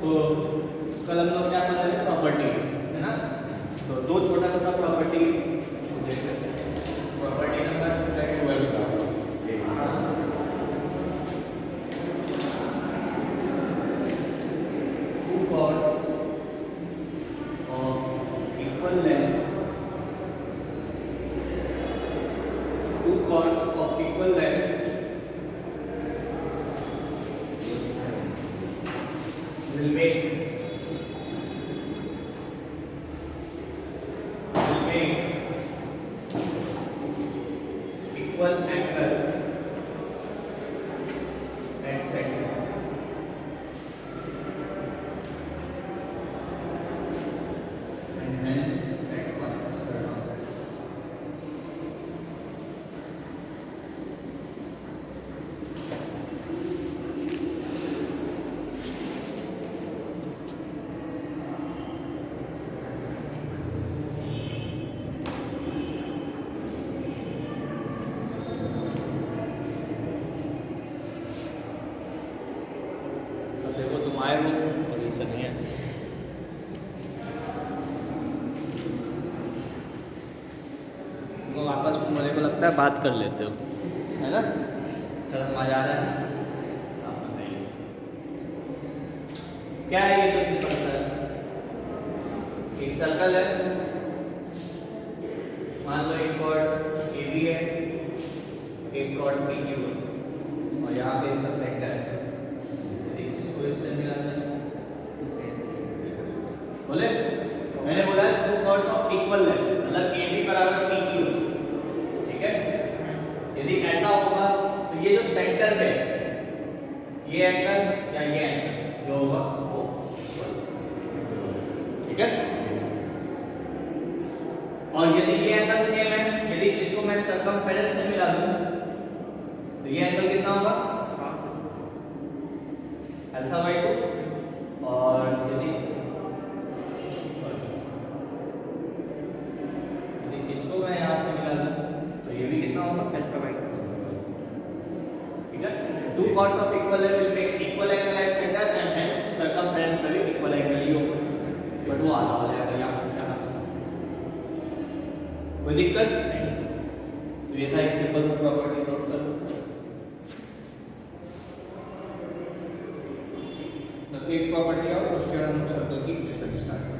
तो कल हम लोग क्या पढ़ रहे हैं, प्रॉपर्टीज, है ना। तो दो छोटा छोटा प्रॉपर्टी देख लेते हैं। प्रॉपर्टी नंबर 12 का two chords of equal length, two chords of equal length will make equal angle at center. And hence at circumference. देखो तुम्हारे रूम पोजीशन है, तुम आपस में मुझे को लगता है बात कर लेते हो, है ना। सर हम आ जा रहे हैं, आप बताइए क्या है ये। तो सिंपल सा एक सर्कल है, मान लो एक कॉर्ड ए बी है, एक कॉर्ड पी क्यू है, और यहाँ पे इसका सेंटर है। बोले मैंने बोला two chords of equal length, मतलब ए बी बराबर पी क्यू, ठीक है। यदि ऐसा होगा तो ये जो सेंटर पे ये एंगल या ये एंगल जो होगा वो, ठीक है। और यदि ये एंगल सेम है, यदि इसको मैं सर्कमफेरेंस से मिला दूं तो ये एंगल कितना होगा, अल्फा बाई 2। और यदि इसको मैं यहाँ से मिला दूं तो ये भी कितना होगा, अल्फा बाई 2, ठीक है। Two chords of equal length will make equal angle at centre and hence circumference का भी इक्वल एंगल ही होगा, बट वो आधा हो जाएगा यहाँ। कोई दिक्कत नहीं। तो ये था एक सिंपल सा प्रॉपर्टी, नोट कर लो। बस एक प्रॉपर्टी और उसके बाद हम सर्कल की रिसर्च स्टार्ट करेंगे।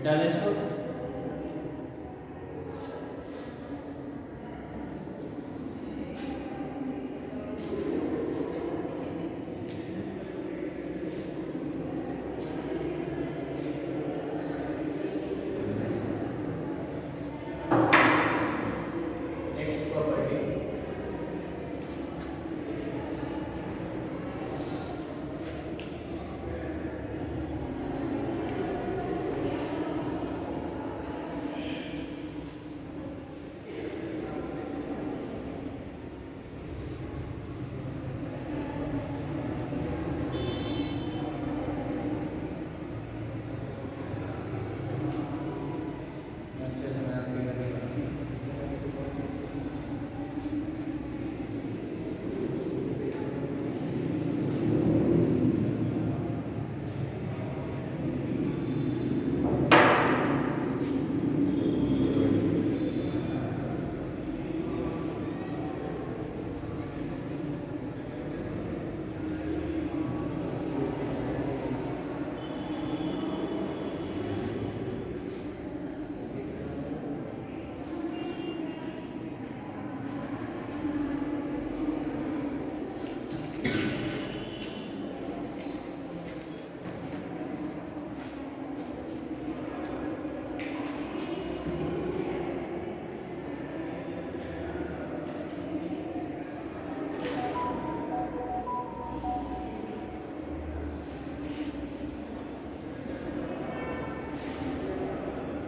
डालें इसको,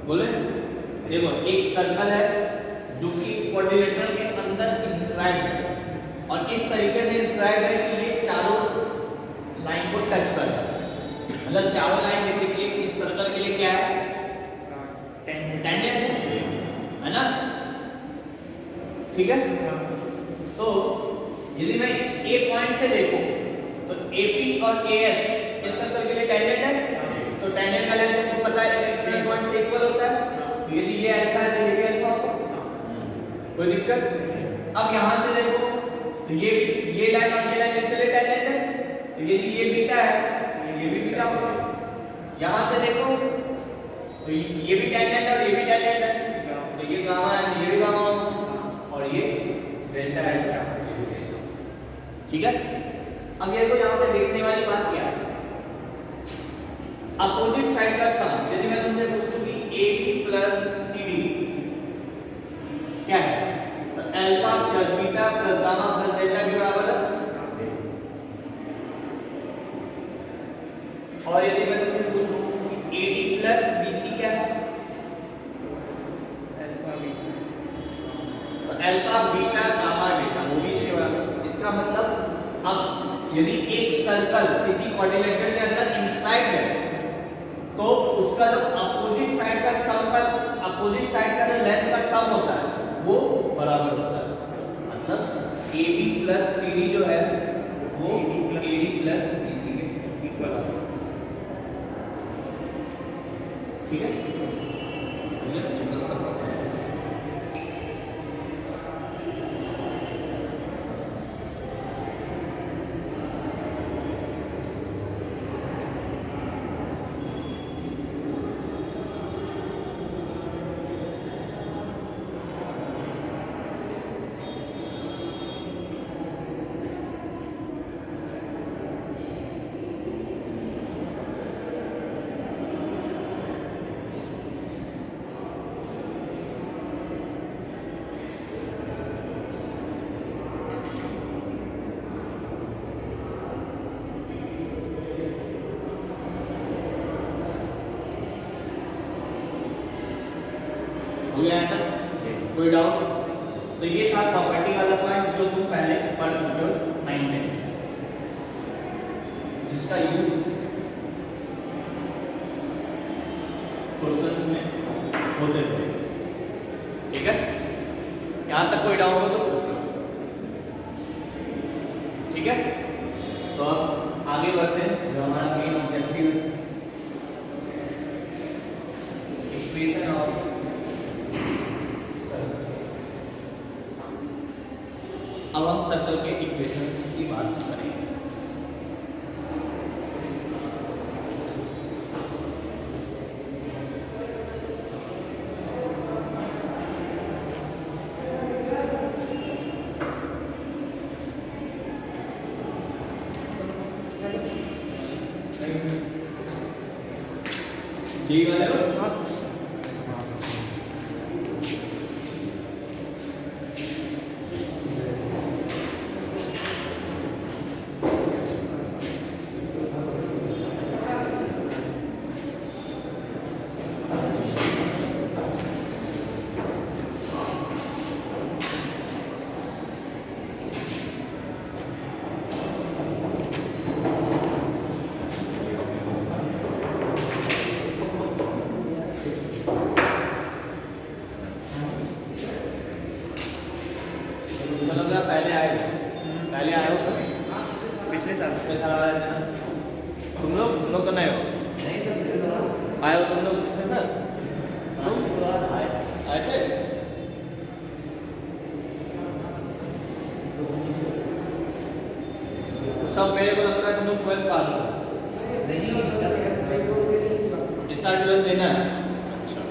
बोले देखो एक सर्कल है जो कि क्वाड्रिलेटरल के अंदर इंस्क्राइब है और इस तरीके से इंस्क्राइब है कि ये चारों लाइन को टच करता है, मतलब चारों लाइन बेसिकली इस सर्कल के लिए क्या है, टेंजेंट है ना, ठीक है। तो यदि मैं इस ए पॉइंट से देखूं तो एपी और एएस इस सर्कल के लिए टेंजेंट है, तो टेंजेंट का लेंथ तुमको पता है एक्सटर्नल पॉइंट से इक्वल होता है, तो यदि ये अल्फा है तो ये भी अल्फा होगा, कोई दिक्कत। अब यहां से देखो तो ये लाइन और ये लाइन इसके लिए टेंजेंट है, तो यदि ये बीटा है तो ये भी बीटा होगा। यहां से देखो तो ये भी टेंजेंट है और ये भी टेंजेंट है, तो ये गामा है तो ये भी गामा होगा, और ये डेल्टा है, ठीक है। अब ये को यहाँ पे देखने वाली बात क्या है, अपोजिट साइड का सम। यदि मैं तुमसे पूछूं कि AB प्लस CD क्या है, तो alpha plus beta plus gamma plus delta के बराबर है। और यदि मैं तुमसे पूछूं कि AD प्लस BC क्या है, तो अल्फा बीटा गामा डेल्टा वो भी इसके बराबर। इसका मतलब अब यदि एक सर्कल किसी क्वाड्रिलेटरल के अंदर इंस्क्राइब्ड है तो उसका जो अपोजिट साइड का सम का अपोजिट साइड का जो लेंथ का सम होता है वो बराबर होता है। मतलब AB प्लस CD जो है वो AD प्लस BC के इक्वल है, ठीक है। ये सिंपल सा हो गया है ना, कोई डाउट? तो ये था प्रॉपर्टी वाला पॉइंट जो तुम पहले पढ़ चुके हो 9 में, जिसका यूज क्वेश्चंस में होते थे, ठीक है। यहां तक कोई डाउट हो तो पूछ लो, ठीक है। तो अब आगे बढ़ते हैं, जो हमारा मेन ऑब्जेक्टिव इक्वेशन ऑफ अब हम सर्कल के इक्वेशंस की बात करेंगे। ठीक है, पहले आए हो कभी? पिछले साल आए थे ना तुम लोग तो नहीं हो, आए हो तुम लोग पिछले साल? तुम आए थे? सब मेरे को लगता है तुम लोग 12th पास हो, इस साल 12th देना है। अच्छा,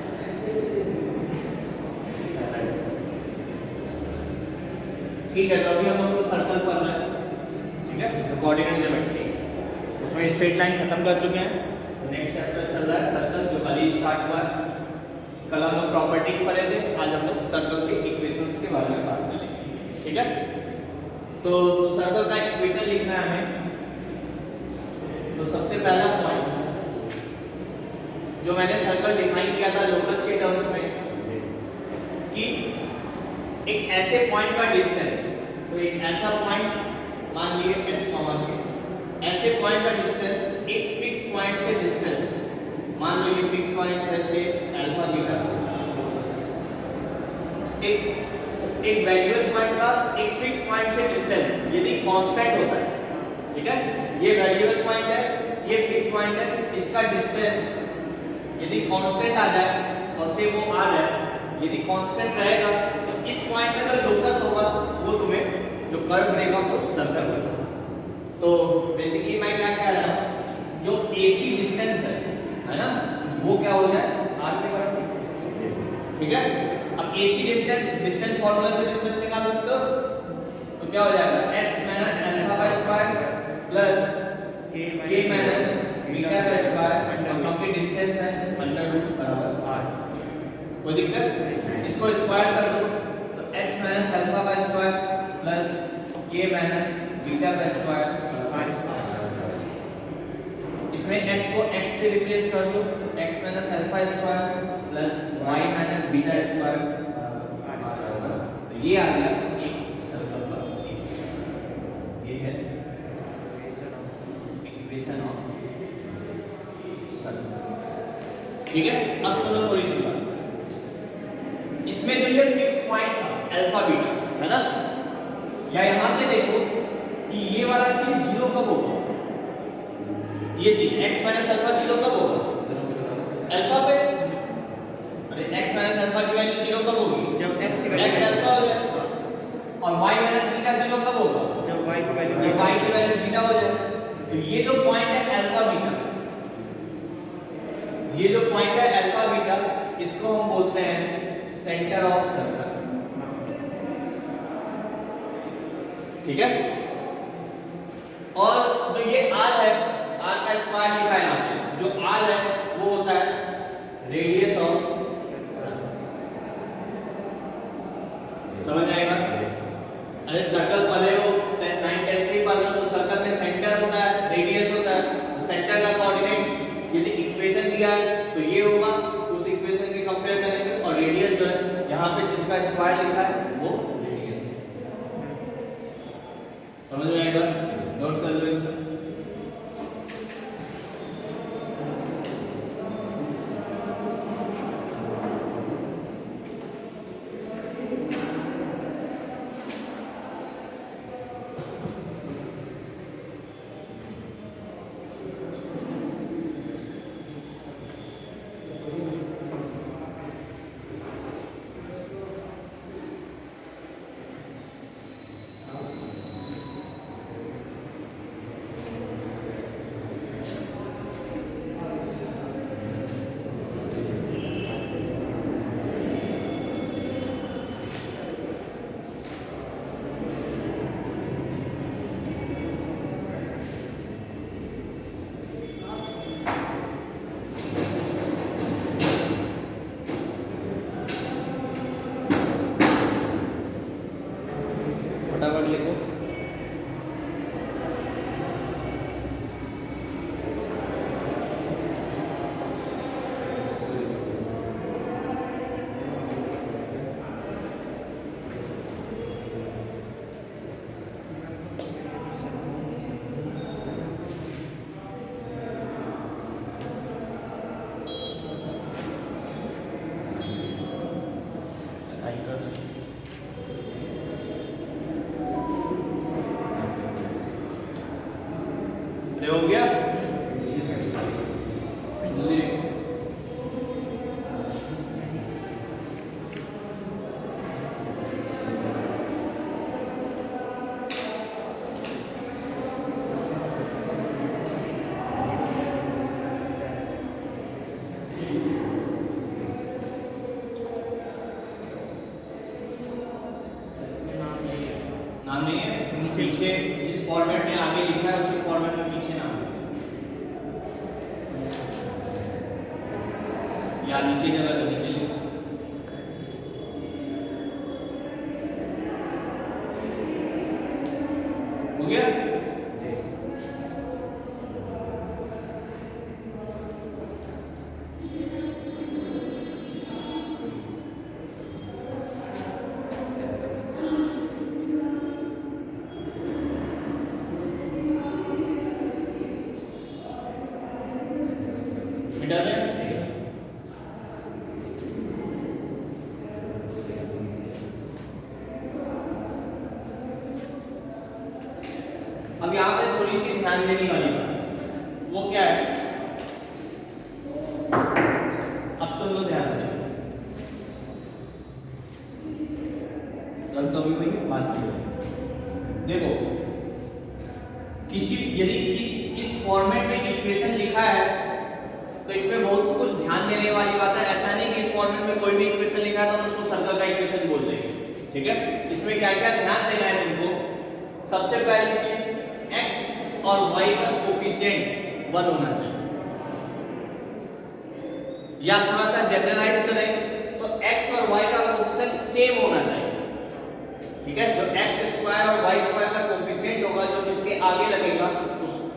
ठीक है। तो अभी हम लोग को सर्कल पढ़ना है, ठीक है। तो कोऑर्डिनेट ज्योमेट्री उसमें स्ट्रेट लाइन खत्म कर चुके हैं, नेक्स्ट चैप्टर चल रहा है सर्कल, जो कल ही स्टार्ट हुआ है। कल हम लोग प्रॉपर्टीज पढ़े थे, आज हम लोग सर्कल के इक्वेशंस के बारे में बात करेंगे, ठीक है। तो सर्कल का इक्वेशन लिखना है हमें। तो सबसे पहला पॉइंट जो मैंने सर्कल डिफाइन किया था लोकस के टर्म्स में कि एक ऐसे पॉइंट का डिस्टेंस, तो एक ऐसा पॉइंट मान लिए h, ऐसे पॉइंट का डिस्टेंस एक फिक्स पॉइंट से मान लो ये फिक्स पॉइंट्स है से अल्फा बीटा, एक वेरिएबल पॉइंट का एक फिक्स पॉइंट से डिस्टेंस यदि कांस्टेंट होता है, ठीक है, ये वेरिएबल पॉइंट है, ये फिक्स पॉइंट है, इसका डिस्टेंस यदि कांस्टेंट आ जाए और से वो आ जाए, यदि कांस्टेंट रहेगा तो इस पॉइंट का जो लोकस होगा वो तुम्हें जो कर्व देगा वो सर्कल होगा। तो बेसिकली मैं क्या कह रहा हूं, जो AC डिस्टेंस है ना, वो क्या हो जाए r के बराबर, ठीक है। अब AC डिस्टेंस फार्मूला से डिस्टेंस निकाल सकते हो, तो क्या हो जाएगा x माइनस अल्फा का square plus k minus beta का स्क्वायर, क्योंकि डिस्टेंस है अंडर रूट बराबर r। कोई दिक्कत, इसको स्क्वायर कर दो तो x माइनस अल्फा का square plus k minus beta का स्क्वायर r स्क्वायर। इसमें x को x से रिप्लेस कर दो, x minus alpha square plus y minus beta square, तो ये आ गया एक सर्कल का ये है इक्वेशन ऑफ सर्कल, ठीक है। अब सुनो थोड़ी सी बात, इसमें जो ये फिक्स पॉइंट था अल्फा बीटा है ना, या यहां से देखो कि ये वाला चीज जीरो कब होगा, ये चीज x माइनस अल्फा जीरो कब होगा अल्फा पे, अरे x माइनस अल्फा की वैल्यू जीरो कब होगी जब x अल्फा हो जाए, और y माइनस बीटा जीरो कब होगा जब y की वैल्यू बीटा हो जाए। तो ये जो पॉइंट है अल्फा बीटा, ये जो पॉइंट है अल्फा बीटा, इसको हम बोलते हैं सेंटर ऑफ सर्कल, ठीक है। और जो ये r है, r का स्क्वायर लिखा है यहाँ पे, जो r है वो होता है रेडियस ऑफ सर्कल, समझ में आएगा। अरे सर्कल पढ़े हो 9 10 में पढ़ लो, तो सर्कल में सेंटर होता है, रेडियस होता है, तो सेंटर का कोऑर्डिनेट यदि इक्वेशन दिया है तो ये होगा, उस इक्वेशन के कंपेयर करेंगे, और रेडियस जो है यहाँ पे जिसका स्क्वायर लिखा है वो रेडियस है, समझ में आएगा, नोट कर लो एकदम। फटाफट लिखो। हो गया, नाम नहीं है, पीछे जिस फॉर्मेट में आगे लिखा है उसी फॉर्मेट में पीछे नाम है, या नीचे जगह तो नीचे लिखो। हो गया, मिटा दें। ध्यान देने वाली बात है, वो क्या है, अब सुन लो ध्यान से, कभी भाई बात नहीं। देखो किसी यदि इस फॉर्मेट में इक्वेशन लिखा है तो इसमें बहुत कुछ ध्यान देने वाली बात है। ऐसा नहीं कि इस फॉर्मेट में कोई भी इक्वेशन लिखा है तो हम उसको सर्कल का इक्वेशन बोल देंगे, ठीक है। इसमें क्या क्या ध्यान देना है तुमको, सबसे पहली चीज x और y का कोफिशिएंट 1 होना चाहिए, या थोड़ा सा जनरलाइज करें तो x और y का कोफिशिएंट सेम होना चाहिए, ठीक है। जो x स्क्वायर और y स्क्वायर का कोफिशिएंट होगा जो इसके आगे लगेगा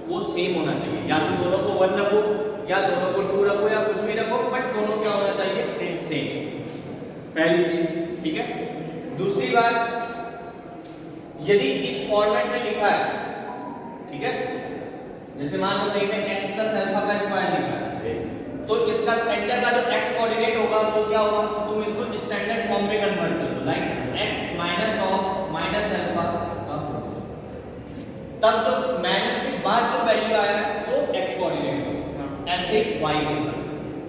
वो सेम होना चाहिए, या तो दोनों को 1 रखो या दोनों को 2 रखो या कुछ भी रखो, बट दोनों क्या होना चाहिए, सेम, पहली चीज, ठीक है। दूसरी बात, यदि इस फॉर्मेट में लिखा है, ठीक है, जैसे मान लो कहीं पे x प्लस अल्फा का स्क्वायर लिखा है, तो इसका सेंटर का जो x कोऑर्डिनेट होगा वो क्या होगा, तो तुम इसको स्टैंडर्ड फॉर्म में कन्वर्ट कर दो, like x minus of minus alpha, तब जो माइनस के बाद जो वैल्यू आया है वो x कोऑर्डिनेट होगा, ऐसे y के साथ।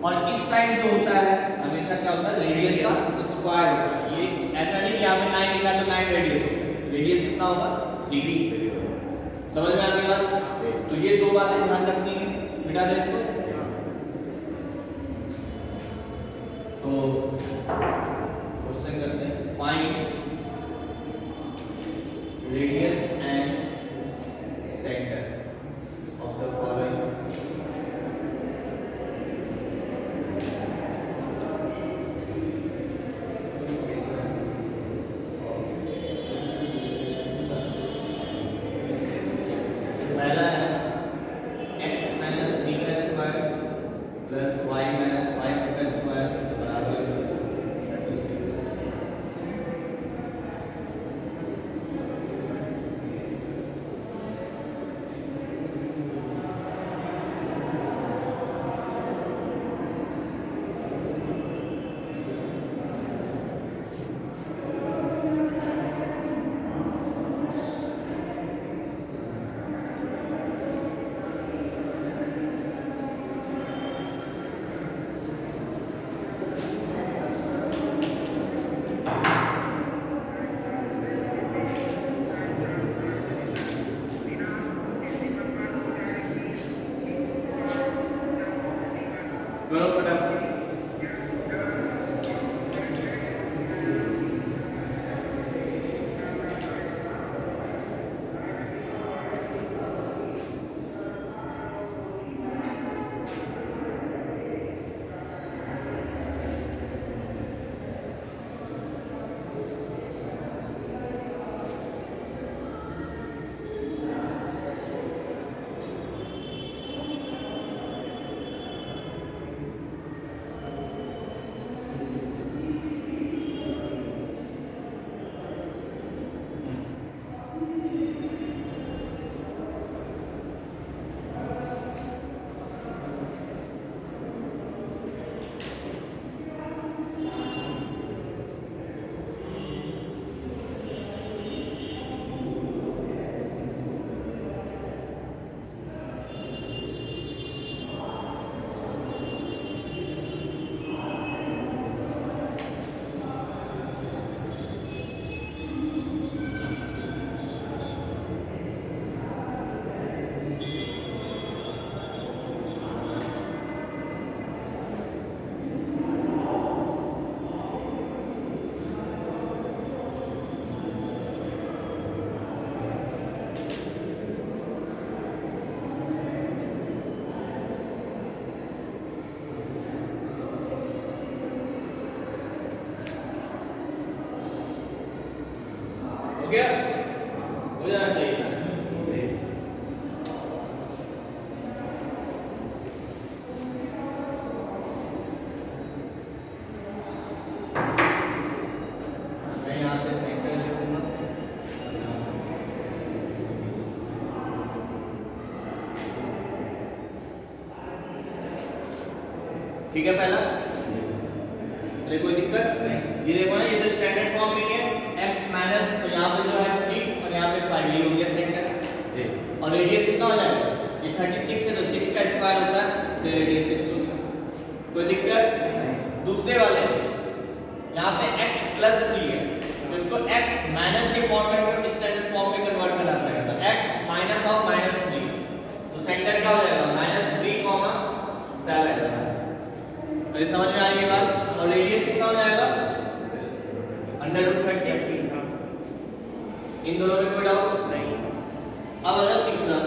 और इस साइड जो होता है हमेशा क्या होता है, रेडियस का स्क्वायर होता है। ये ऐसा नहीं कि आपने 9 लिखा तो 9 रेडियस होगा, रेडियस कितना होगा, 3d। समझ में आ गई बात? तो ये दो बातें ध्यान रखनी है, मिटा दे इसको। तो क्वेश्चन करते हैं, find radius and centre of the following करो फटाफट। हो गया, हो जाना चाहिए। मैं यहाँ पे सेंटर लिखूंगा, ठीक है। पहला कोई दिक्कत नहीं, ये देखो ना, ये तो स्टैंडर्ड फॉर्म में है x माइनस, तो यहाँ पे जो है 3 और यहाँ पे 5, ये हो गया सेंटर। और रेडियस कितना हो जाएगा, ये 36 है तो 6 का स्क्वायर होता है, इसलिए रेडियस 6 होगा। कोई दिक्कत? दूसरे वाले यहाँ पे x प्लस 3 है तो इसको x माइनस के फॉर्मेट में स्टैंडर्ड फॉर्म में कन्वर्ट करना पड़ेगा, तो x माइनस ऑफ माइनस 3, तो सेंटर क्या हो जाएगा -3,7। अरे समझ में आ रही है बात? और रेडियस कितना हो जाएगा √30। इन दोनों में कोई डाउट नहीं। अब आ जाओ तीसरा,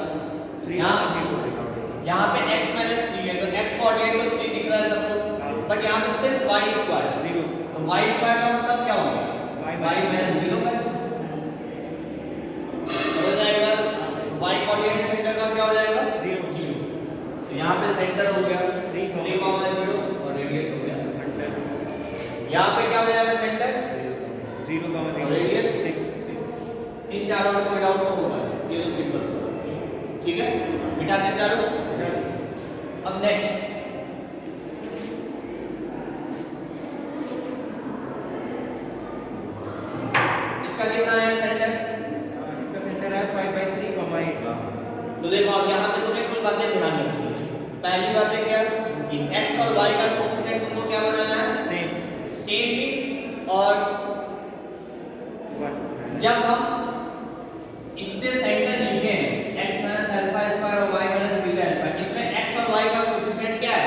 यहाँ पे x माइनस 3 है तो x कोऑर्डिनेट तो 3 दिख रहा है सबको, बट यहाँ पे सिर्फ y स्क्वायर 0, तो y स्क्वायर का मतलब क्या होगा, y माइनस 0 का स्क्वायर। समझ आएगा? तो y कोऑर्डिनेट सेंटर का क्या हो जाएगा 0 0, तो यहाँ पे सेंटर हो गया 3,0 और रेडियस हो गया 100। यहाँ पे क्या हो जाएगा सेंटर 0,0 रेडियस 6। इन चारों में कोई डाउट नहीं होगा, ये तो सिंपल सा, ठीक है, मिटा दे चारों। अब नेक्स्ट इसका कितना है सेंटर, इसका सेंटर है 5/3, 8। तो देखो अब यहाँ पे तुम्हें कुछ बातें ध्यान रखनी है। पहली बात है क्या कि x और y का कोएफिशिएंट तुमको क्या बनाना है, सेम भी, और जब हम इससे सेंटर लिखे हैं x माइनस अल्फा स्क्वायर और y माइनस बीटा स्क्वायर, इसमें x और y का कोएफिशिएंट क्या है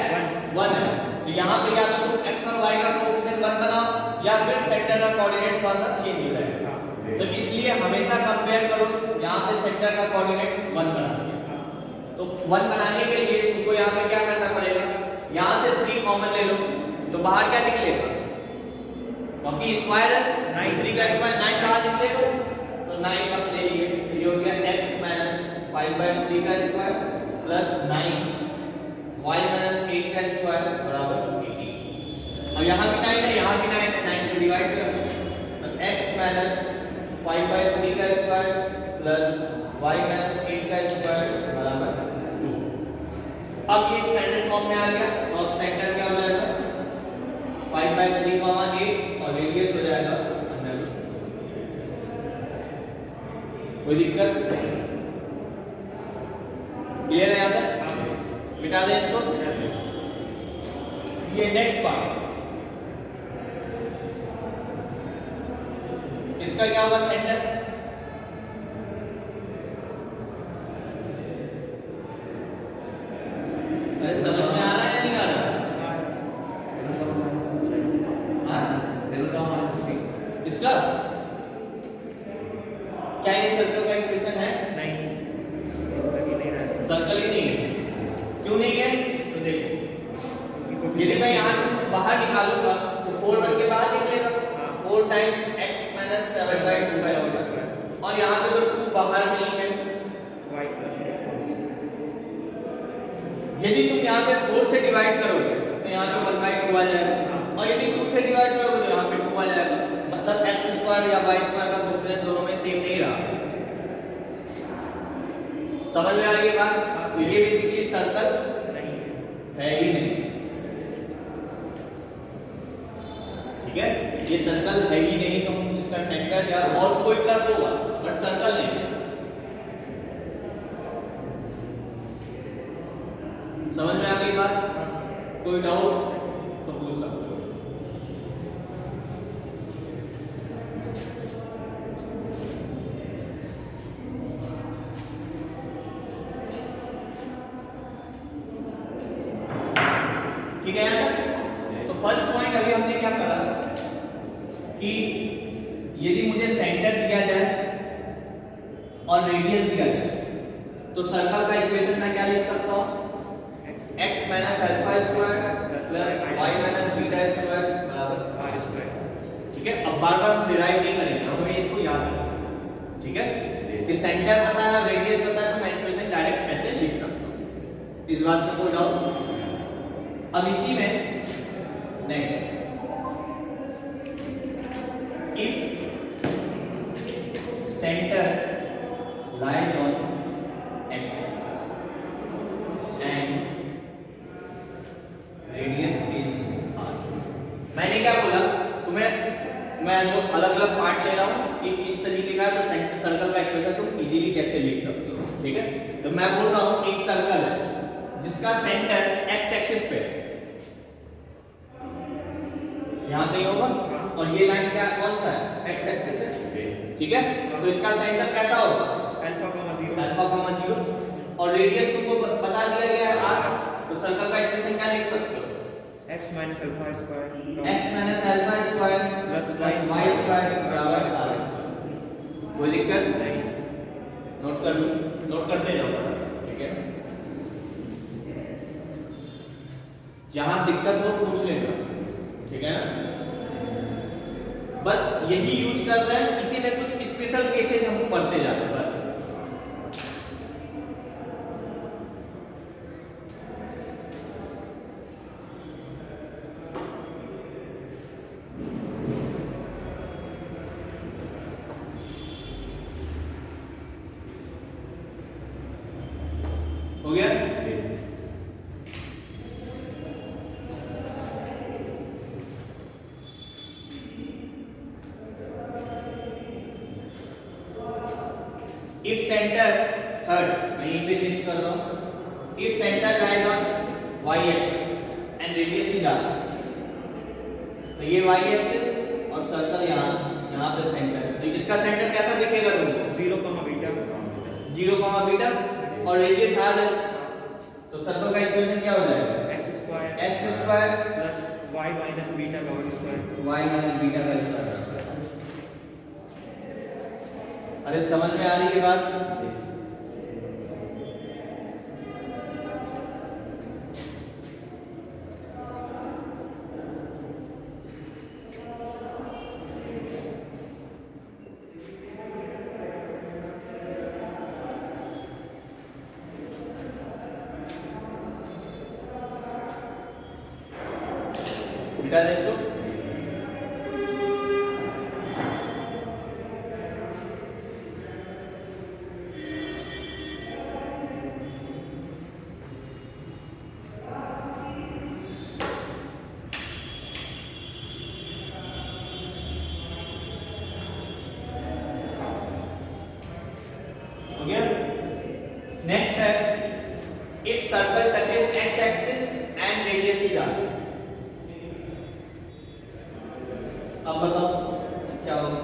1 है, तो यहाँ पे या तो तुम x और y का कोएफिशिएंट 1 बनाओ या फिर सेंटर का कोऑर्डिनेट थोड़ा सा चेंज हो जाएगा, तो इसलिए हमेशा कंपेयर करो, यहाँ पे सेंटर का कोऑर्डिनेट 1 बना दिया, तो 1 बनाने के लिए तुमको यहाँ पे क्या करना पड़ेगा, यहाँ से 3 कॉमन ले लो तो बाहर क्या निकलेगा, क्योंकि स्क्वायर है 9, 3 का स्क्वायर 9 बाहर निकलेगा, तो 9 मत ले लिए, ये हो गया x माइनस 5/3 का स्क्वायर प्लस 9 y माइनस 8 का स्क्वायर बराबर 18। अब यहाँ भी 9 है, यहाँ भी 9 है, 9 से डिवाइड कर, तो x माइनस 5/3 का स्क्वायर प्लस y माइनस 8 का स्क्वायर बराबर 2। अब ये स्टैंडर्ड फॉर्म में आ गया, तो अब सेंटर क्या हो जाएगा 5/3, 8 और रेडियस हो जाएगा 100। कोई दिक्कत? क्लियर है यहाँ तक? मिटा दें इसको। ये नेक्स्ट पार्ट, इसका क्या होगा सेंटर, समझ में आ रहा है या नहीं आ रहा? इसका क्या ये सर्कल का इक्वेशन है? नहीं, इसका भी नहीं रहा, सर्कल ही नहीं है। क्यों नहीं है? तो देखो यदि मैं यहाँ से बाहर निकालूंगा तो 4 बन के बाहर निकलेगा, 4 टाइम्स x माइनस 7/2 और यहाँ पे तो 2 बाहर नहीं है। यदि तुम यहाँ पे 4 से डिवाइड करोगे तो यहाँ पे 1/2 आ जाएगा, और यदि 2 से डिवाइड करोगे तो यहाँ पे 2 आ जाएगा, मतलब x स्क्वायर या y स्क्वायर का कोएफिशिएंट दोनों में सेम नहीं रहा। समझ में आ रही है बात? तो ये बेसिकली सर्कल नहीं है ही नहीं, ठीक है, ये सर्कल है ही नहीं, तो हम इसका सेंटर या और कोई कर्व होगा बट सर्कल नहीं। समझ में आ गई बात? कोई डाउट तो पूछ सकते हो। ठीक है यार? तो फर्स्ट पॉइंट अभी हमने क्या पढ़ा कि यदि मुझे सेंटर दिया जाए और रेडियस दिया जाए तो सर्कल का इक्वेशन मैं क्या लिख सकता हूँ, x minus alpha square plus y minus beta square बराबर r स्क्वायर। ठीक है, अब बार बार हम डिराइव नहीं करेंगे, हमें इसको याद रखना, ठीक है, कि सेंटर पता है रेडियस पता है तो मैं इक्वेशन डायरेक्ट ऐसे लिख सकता हूँ, इस बात में कोई डाउट। अब इसी में next, if centre lies on x axis and radius is r। मैंने क्या बोला तुम्हें, मैं जो अलग अलग पार्ट ले रहा हूँ कि किस तरीके का तो सर्कल का इक्वेशन तुम इजीली कैसे लिख सकते हो। ठीक है, तो मैं बोल रहा हूं एक सर्कल है जिसका सेंटर एक्स एक्सिस पे यहां कहीं होगा और ये लाइन क्या कौन सा है एक्स एक्सिस है, ठीक है। तो इसका सेंटर कैसा होगा अल्फा 0 और रेडियस तुमको बता दिया गया है r, तो सर्कल का इक्वेशन क्या लिख सकते हो x minus alpha square x minus alpha square plus y square बराबर r square। कोई दिक्कत नहीं, नोट करते जाओ, ठीक है। जहां दिक्कत हो पूछ लेना, ठीक है ना। बस यही यूज कर रहे हैं, इसी में कुछ स्पेशल केसेस हम पढ़ते जाते हैं बस। हो गया? If center third, मैं यहीं पे चेंज कर रहा हूँ। If center lies on y-axis and radius is r, तो ये y-axis और सर्कल यहाँ पे सेंटर, तो इसका सेंटर कैसा दिखेगा तुमको? 0, बीटा और रेडियस r है, तो सर्कल का इक्वेशन क्या हो जाएगा? x square plus y minus beta का whole square। y minus beta का स्क्वायर। अरे समझ में आ रही है बात? बेटा देखो, हो गया। नेक्स्ट है if circle touches x axis and radius is r। अब बताओ क्या होगा?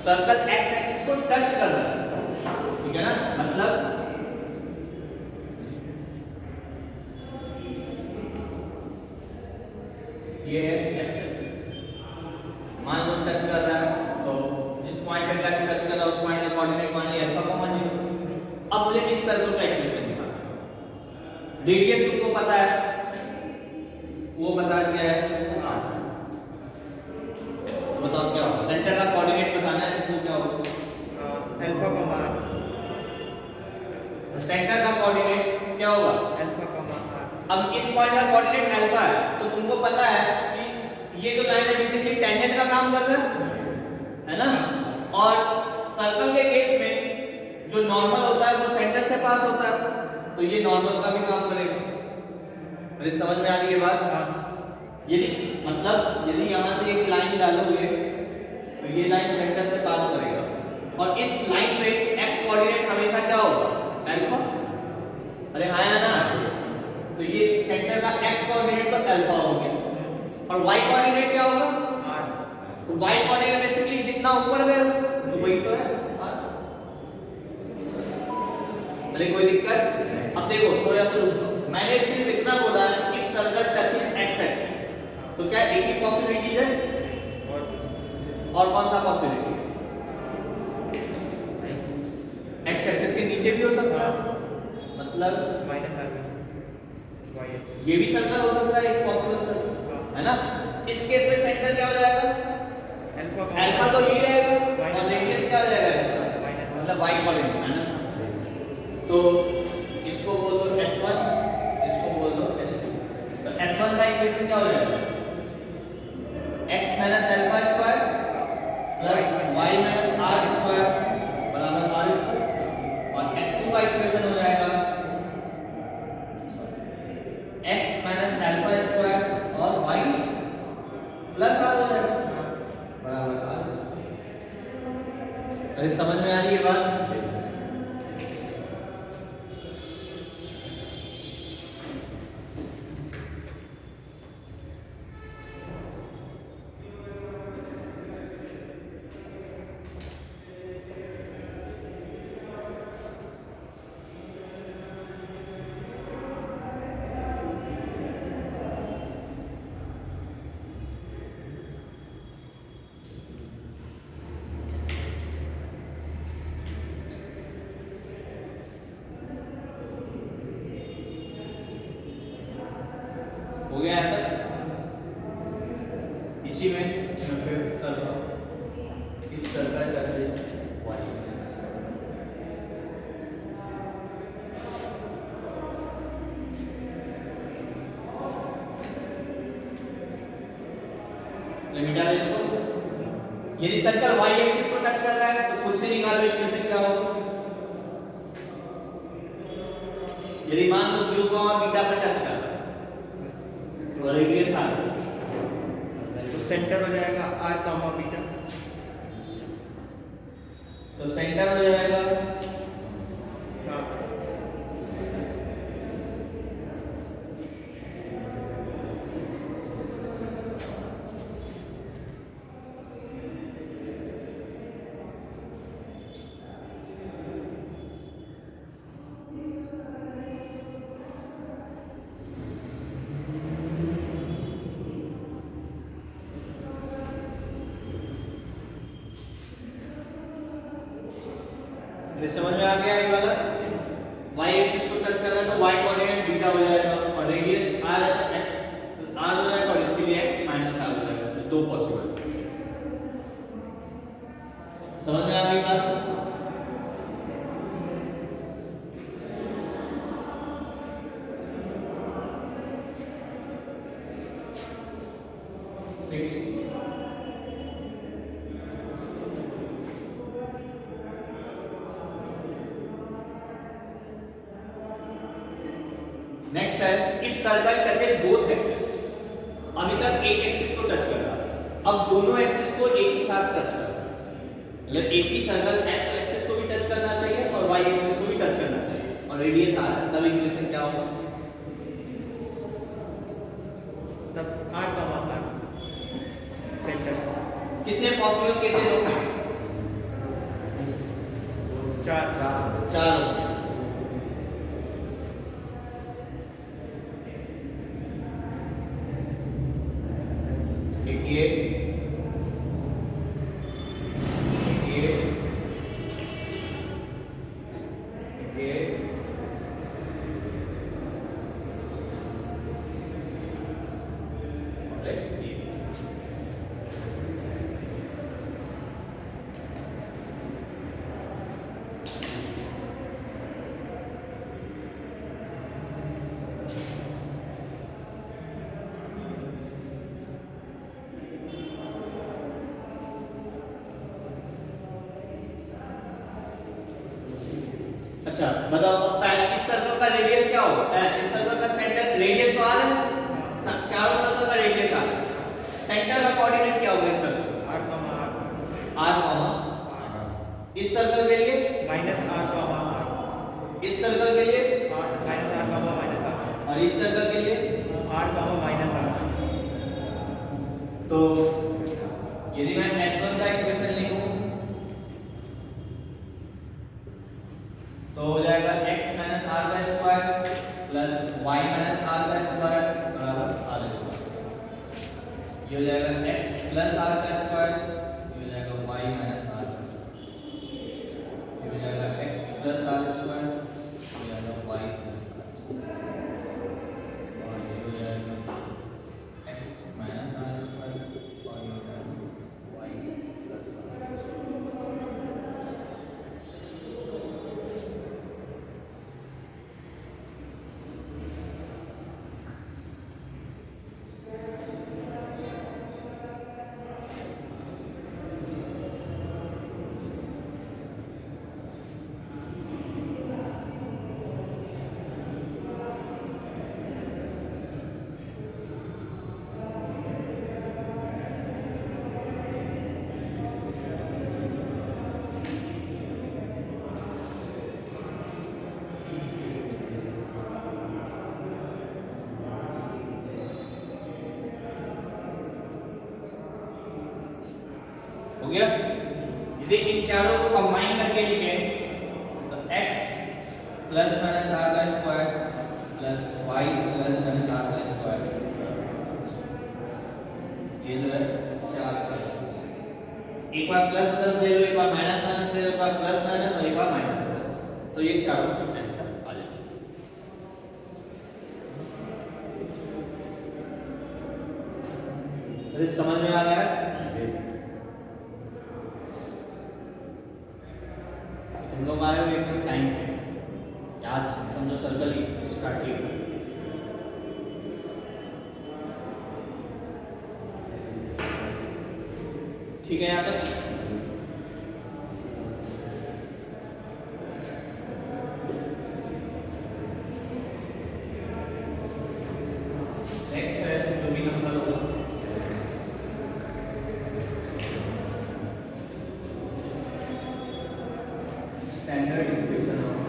सर्कल एक्स एक्सिस को टच कर रहा है, ठीक है ना, मतलब ये है एक्स एक्सिस, मान लो टच कर रहा है, तो जिस पॉइंट पे टच कर रहा है उस पॉइंट का कोऑर्डिनेट मान लिया अल्फा कॉमा 0। अब मुझे इस सर्कल का इक्वेशन निकालना है। रेडियस तुमको पता है, वो बता दिया है, वो r। बताओ क्या होगा? सेंटर का कोऑर्डिनेट बताना है तो क्या होगा? Alpha comma r। सेंटर का कोऑर्डिनेट क्या होगा? Alpha comma r। अब इस पॉइंट का कोऑर्डिनेट अल्फा है, तो तुमको पता है कि ये जो लाइन है बेसिकली टेंजेंट का काम कर रहा है ना। और सर्कल के केस में जो नॉर्मल होता है वो सेंटर से पास होता है, तो ये नॉर्मल का भी काम करेगा। अरे समझ में आ रही है बात? यदि मतलब यदि यहाँ से एक लाइन डालोगे तो ये लाइन सेंटर से पास करेगा, और इस लाइन पे x कोऑर्डिनेट हमेशा क्या होगा? अल्फा। अरे हाँ या ना? तो ये सेंटर का x कोऑर्डिनेट तो अल्फा हो गया, और y कोऑर्डिनेट क्या होगा? r। तो y कोऑर्डिनेट बेसिकली जितना ऊपर गए तो वही तो है r। अरे कोई दिक्कत? अब देखो थोड़ा सा रुको, मैंने सिर्फ इतना बोला है if circle touches x axis, तो क्या एक ही पॉसिबिलिटी है? और कौन सा पॉसिबिलिटी है? x एक्सिस के नीचे भी हो सकता है, मतलब माइनस r y। ये भी सर्कल हो सकता है, एक पॉसिबल सर्कल है ना। इस केस में सेंटर क्या हो जाएगा? अल्फा तो ये रहेगा और रेडियस क्या हो जाएगा? मतलब y कोऑर्डिनेट है ना। तो इसको बोल दो s1, इसको बोल दो s2। तो s1 का इक्वेशन क्या हो जाएगा? x minus alpha square plus y minus r square बराबर r square, और s2 का इक्वेशन हो जाएगा x minus alpha square और y plus r हो जाएगा बराबर r। अरे समझ में आ रही है बात? गया यहाँ तक? इसी में कर लो इस सर्कल का रेडियस y लिमिट डालो इसको। यदि सर्कल y एक्सिस को टच कर रहा है तो खुद से निकालो इक्वेशन क्या होगा। यदि मान लो 0, बीटा पर टच कर रहा है तो रेडियस r तो सेंटर हो जाएगा r कॉमा बीटा। तो सेंटर हो जाएगा समझ में आ गया ये वाला। y एक्सिस को टच कर रहा है तो y कोऑर्डिनेट बीटा हो जाएगा और रेडियस r है तो x r हो जाएगा और इसके लिए x माइनस r हो जाएगा। तो दो पॉसिबल। समझ में आ गई बात? नेक्स्ट है if circle touches both axis. अभी तक एक एक्सिस को टच कर रहा है, अब दोनों एक्सिस को एक ही साथ टच कर रहा है। मतलब एक ही सर्कल एक्स एक्सिस को भी टच करना चाहिए और वाई एक्सिस को भी टच करना चाहिए और रेडियस r है, तब इक्वेशन क्या होगा? तब r कॉमा r सेंटर। कितने पॉसिबल केसेस होंगे? 4 होंगे। ये अच्छा बताओ इस सर्कल का रेडियस क्या होगा? इस सर्कल का सेंटर रेडियस तो r है, चारों सर्कल का रेडियस r। सेंटर का कोऑर्डिनेट क्या होगा इस circle? r comma r comma इस सर्कल के लिए माइनस r कॉमा r। इस सर्कल के लिए minus r comma minus r और इस सर्कल के लिए r कॉमा माइनस r। तो यदि मैं S1 का इक्वेशन लिखूं तो हो जाएगा x माइनस r का square plus y minus r का स्क्वायर बराबर r स्क्वायर। ये हो जाएगा x प्लस r का स्क्वायर, ये हो जाएगा y माइनस r का स्क्वायर, ये हो जाएगा x प्लस r स्क्वायर, ये हो जाएगा y प्लस r स्क्वायर और ये हो जाएगा x माइनस r स्क्वायर और ये हो जाएगा y प्लस r स्क्वायर। हो गया। यदि इन चारों को कंबाइन करके लिखें तो x प्लस माइनस r का square plus y plus minus r का स्क्वायर, ये जो है 4 से एक बार प्लस प्लस ले लो, एक बार माइनस माइनस ले लो, एक बार प्लस माइनस और एक बार माइनस प्लस, तो ये चारों आंसर आ जाएंगे। तो इस समझ में आ रहा है? तुम लोग आए हो एकदम टाइम पे, याद समझो सर्कल ही स्टार्ट किया। ठीक है यहाँ तक? नेक्स्ट है जो भी नंबर होगा स्टैंडर्ड इक्वेशन ऑफ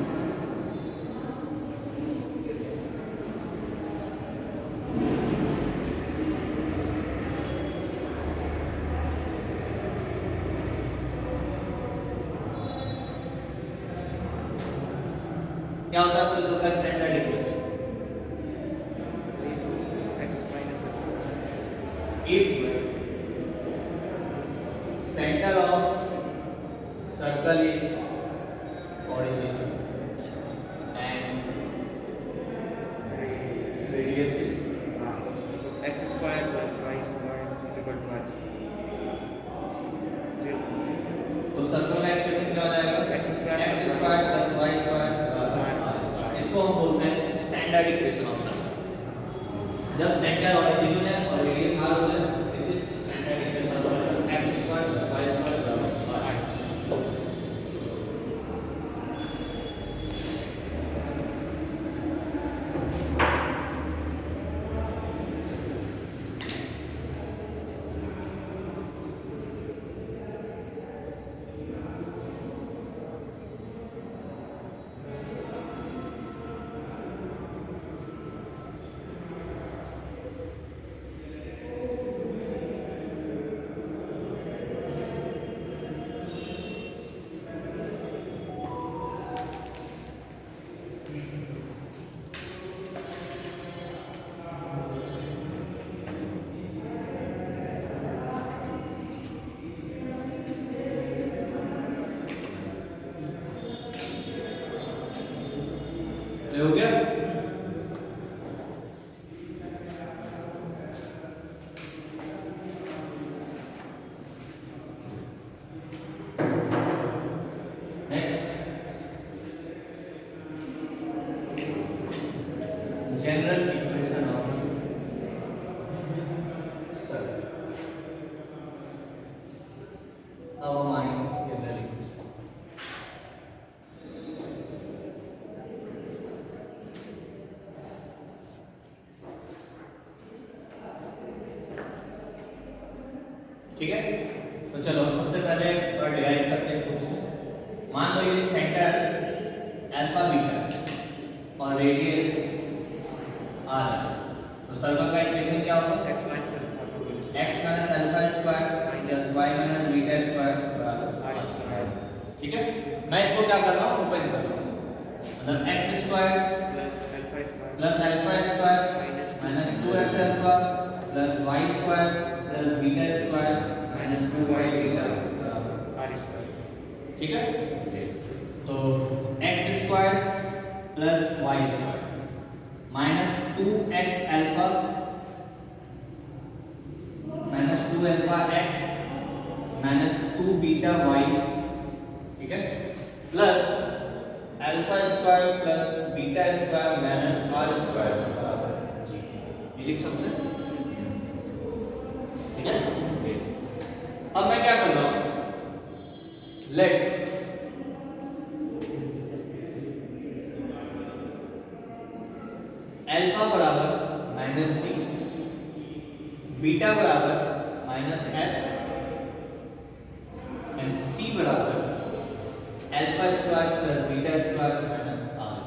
क्या होता है सर्कल का standard equation? If center of circle is origin and radius is x square plus y square is equal to h. तो सर्कल का इक्वेशन क्या हो जाएगा? x square x square plus y square बराबर r स्क्वायर। इसको हम बोलते हैं स्टैंडर्ड इक्वेशन ऑफ सर्कल। जब सेंटर ऑरिजिन हो जाए और रेडियस r हो जाए, this is standard equation of circle x square plus y square बराबर r। हो गया? Next general equation of circle. अब हम आएंगे जनरल इक्वेशन। ठीक है, तो चलो हम सबसे पहले थोड़ा डिराइव करते हैं खुद से। मान लो ये सेंटर अल्फा बीटा और रेडियस आर है, तो सर्कल का इक्वेशन क्या होगा? x minus alpha x minus alpha square plus y minus beta square बराबर r स्क्वायर। ठीक है, मैं इसको क्या कर रहा हूँ, ओपन कर रहा हूँ। मतलब x square plus alpha square minus 2x alpha plus y square plus beta square minus 2y beta बराबर r square। ठीक है, तो x square plus y square minus 2x alpha minus 2 alpha x minus 2 beta y, ठीक है, plus alpha square plus beta square minus r square बराबर g। ये लिख सकते हैं? ठीक है, अब मैं क्या कर रहा हूं, लेट अल्फा बराबर माइनस जी, बीटा बराबर माइनस एफ एंड सी बराबर alpha square plus beta square minus R.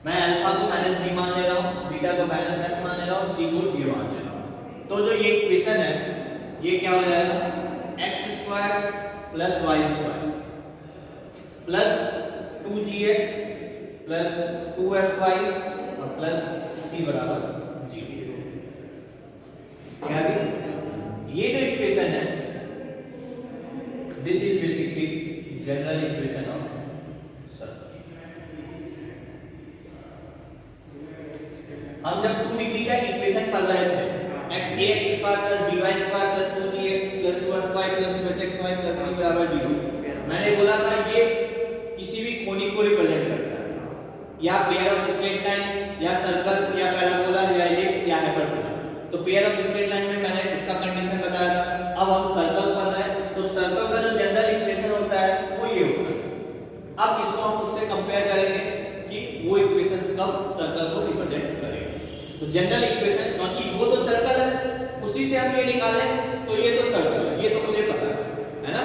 मैं अल्फा को माइनस जी मान ले रहा हूं, बीटा को माइनस एफ मान ले रहा हूं, सी को ये मान ले रहा हूं। तो जो ये इक्वेशन है ये क्या हो जाएगा, X square plus Y square plus 2gx plus 2fy और प्लस c बराबर g। क्या भी ये जो इक्वेशन है this is basically general equation of circle. हम जब 2 डिग्री का इक्वेशन पढ़ रहे थे, ax square plus by square plus 2gx plus 2fy plus 2hxy plus c बराबर 0। मैंने बोला था ये किसी भी कोनिक को रिप्रेजेंट करता है, या पेयर ऑफ स्ट्रेट लाइन या सर्कल या पैराबोला या एलिप्स या हाइपरबोला। तो पेयर ऑफ स्ट्रेट लाइन में मैंने उसका कंडीशन बताया था। अब हम सर्कल पर रहे, तो सर्कल का जो जनरल इक्वेशन होता है वो ये होता है। अब इसको हम उससे कंपेयर करेंगे कि वो इक्वेशन कब सर्कल को रिप्रेजेंट करेगा। तो जनरल इक्वेशन, क्योंकि वो तो सर्कल है, उसी से हम ये निकालें तो ये तो सर्कल है, ये तो मुझे पता है ना।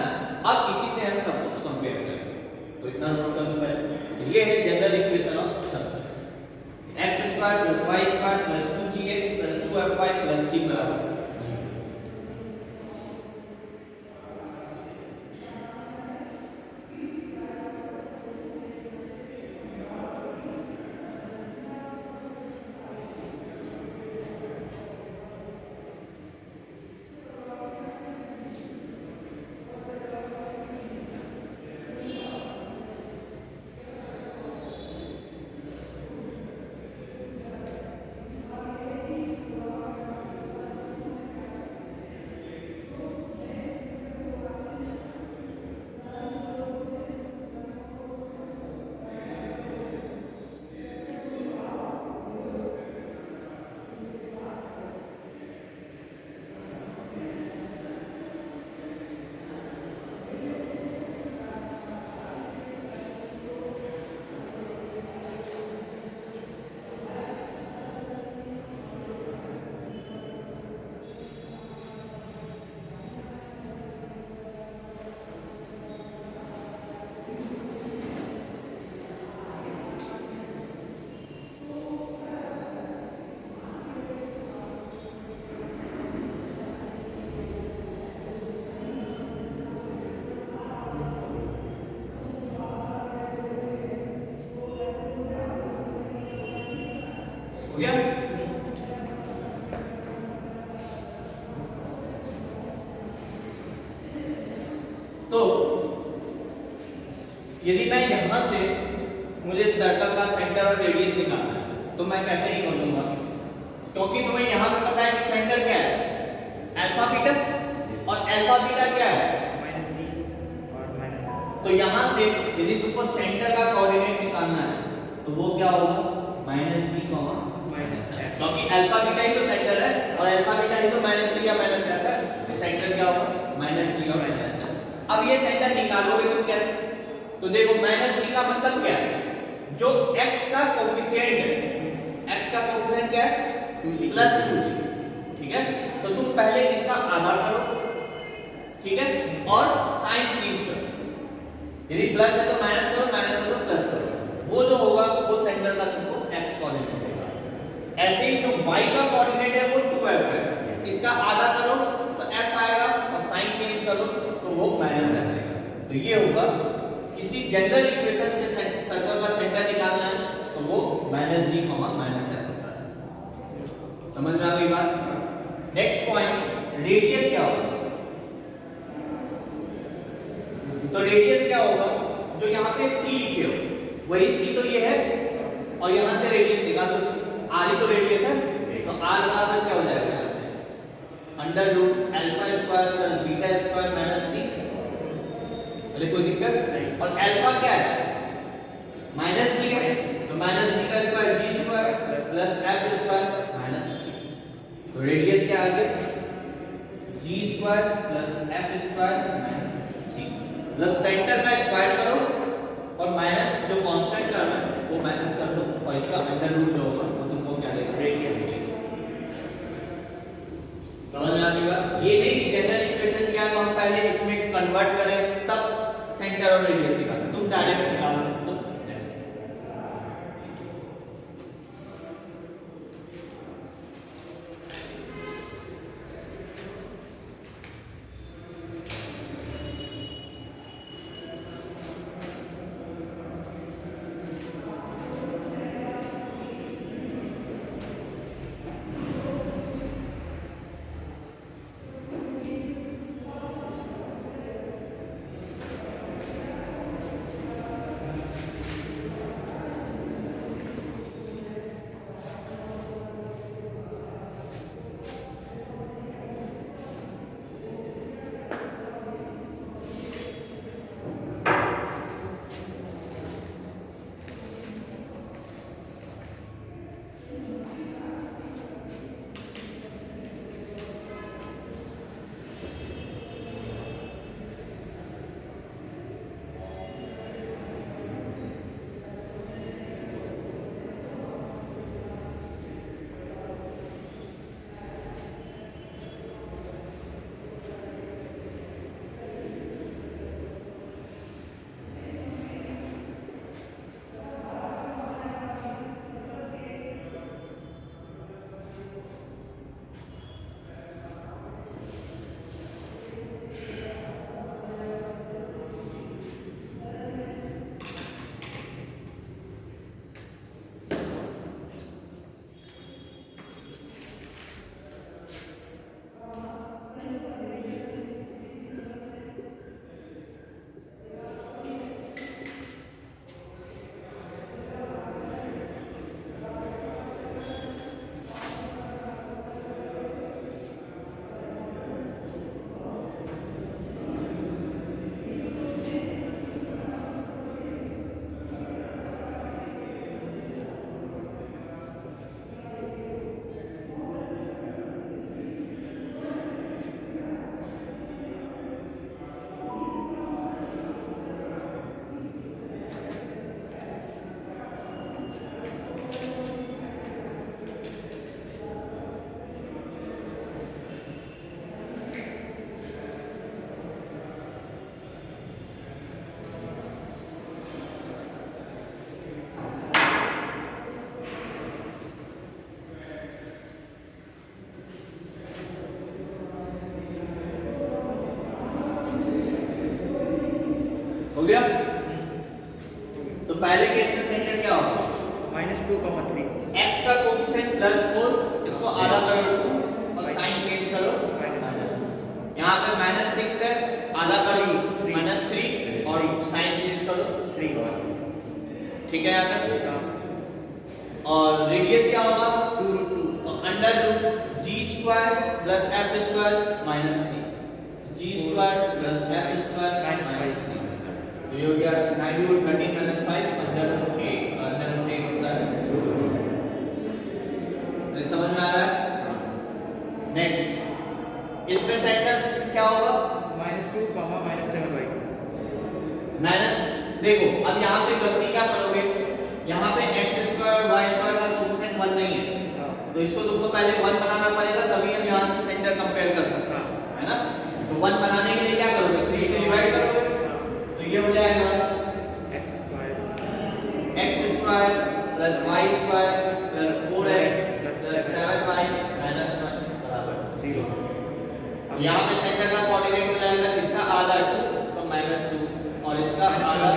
अब इसी से हम सब कुछ कंपेयर करेंगे, तो इतना नोट कर लो पहले। ये है general equation of circle, x square plus y square plus 2gx plus 2fy plus c बराबर 0। गया। तो यदि मैं यहां से, मुझे सर्कल का सेंटर और रेडियस निकालना है, तो मैं कैसे निकाल लूंगा? क्योंकि तुम्हें यहां पे पता है कि सेंटर क्या है, अल्फा बीटा, और अल्फा बीटा क्या है -b और -f। तो यहां से यदि तुमको सेंटर का कोऑर्डिनेट निकालना है तो वो क्या होगा, -g, क्योंकि अल्फा बीटा ही तो सेंटर है और अल्फा बीटा ही तो -c या -f है, तो सेंटर क्या होगा, -g और -f। अब ये सेंटर निकालोगे तुम कैसे? तो देखो -g का मतलब क्या है, जो x का कोएफिशिएंट है, x का कोएफिशिएंट क्या है, +2g, ठीक है। तो तुम पहले इसका आधा करो, ठीक है, और साइन चेंज करो। यदि प्लस है तो माइनस करो, माइनस है तो प्लस करो, वो जो होगा वो सेंटर का तुमको x कोऑर्डिनेट देगा। ऐसे ही जो y का कोऑर्डिनेट है वो 2f है, इसका आधा करो तो f आएगा और साइन चेंज करो तो वो -f आएगा। तो ये होगा, किसी जनरल इक्वेशन से सर्कल का सेंटर निकालना है तो वो -g, -f होता है। समझ में आ गई बात? नेक्स्ट पॉइंट, रेडियस क्या होगा? तो रेडियस क्या होगा, जो यहाँ पे c लिखे हो वही c तो ये है, और यहाँ से रेडियस निकाल दो, r ही तो रेडियस है, तो r बराबर क्या हो जाएगा यहाँ से, √α² + β² - c। अरे कोई दिक्कत नहीं। और अल्फा क्या है, -g है, तो -g का स्क्वायर g² + f² - c। तो रेडियस क्या आ गया, g² + f² - c, plus centre का स्क्वायर करो और माइनस जो कांस्टेंट टर्म है वो माइनस कर दो, और इसका अंडर रूट जो होगा वो तुमको क्या देगा, रेडियस। समझ में आ गई बात? ये नहीं कि जनरल इक्वेशन किया तो हम पहले इसमें कन्वर्ट करें तब सेंटर और रेडियस निकालें, तुम डायरेक्ट निकाल सकते हो ऐसे। गया? तो पहले केस में सेंटर क्या होगा? -2, 3 x का कोएफिशिएंट +4, इसको आधा करो 2 और साइन चेंज करो माइनस। यहाँ पे -6 है, आधा करो -3 और साइन चेंज करो 3 ठीक है यहाँ तक। और रेडियस क्या होगा? 2√2 तो √g² + f² minus c, g² + f² minus c, तो ये हो गया 9√13 - 5 √8, √8 होता है। तो समझ में आ रहा है? नेक्स्ट इसमें सेंटर क्या होगा? -2, -7/2 माइनस, देखो अब यहाँ पे गलती क्या करोगे, यहाँ पे x² और y² का कोएफिशिएंट 1 नहीं है, तो इसको तुमको पहले 1 बनाना पड़ेगा, तभी हम यहाँ से सेंटर कंपेयर कर सकते हैं, है ना? तो 1 बनाने के लिए क्या करोगे? 3 से डिवाइड करोगे, तो ये हो जाएगा x² + y² + 4x + 7y - 1 बराबर 0। अब यहाँ पे सेंटर का कोऑर्डिनेट हो जाएगा, इसका आधा 2 तो -2 और इसका आधा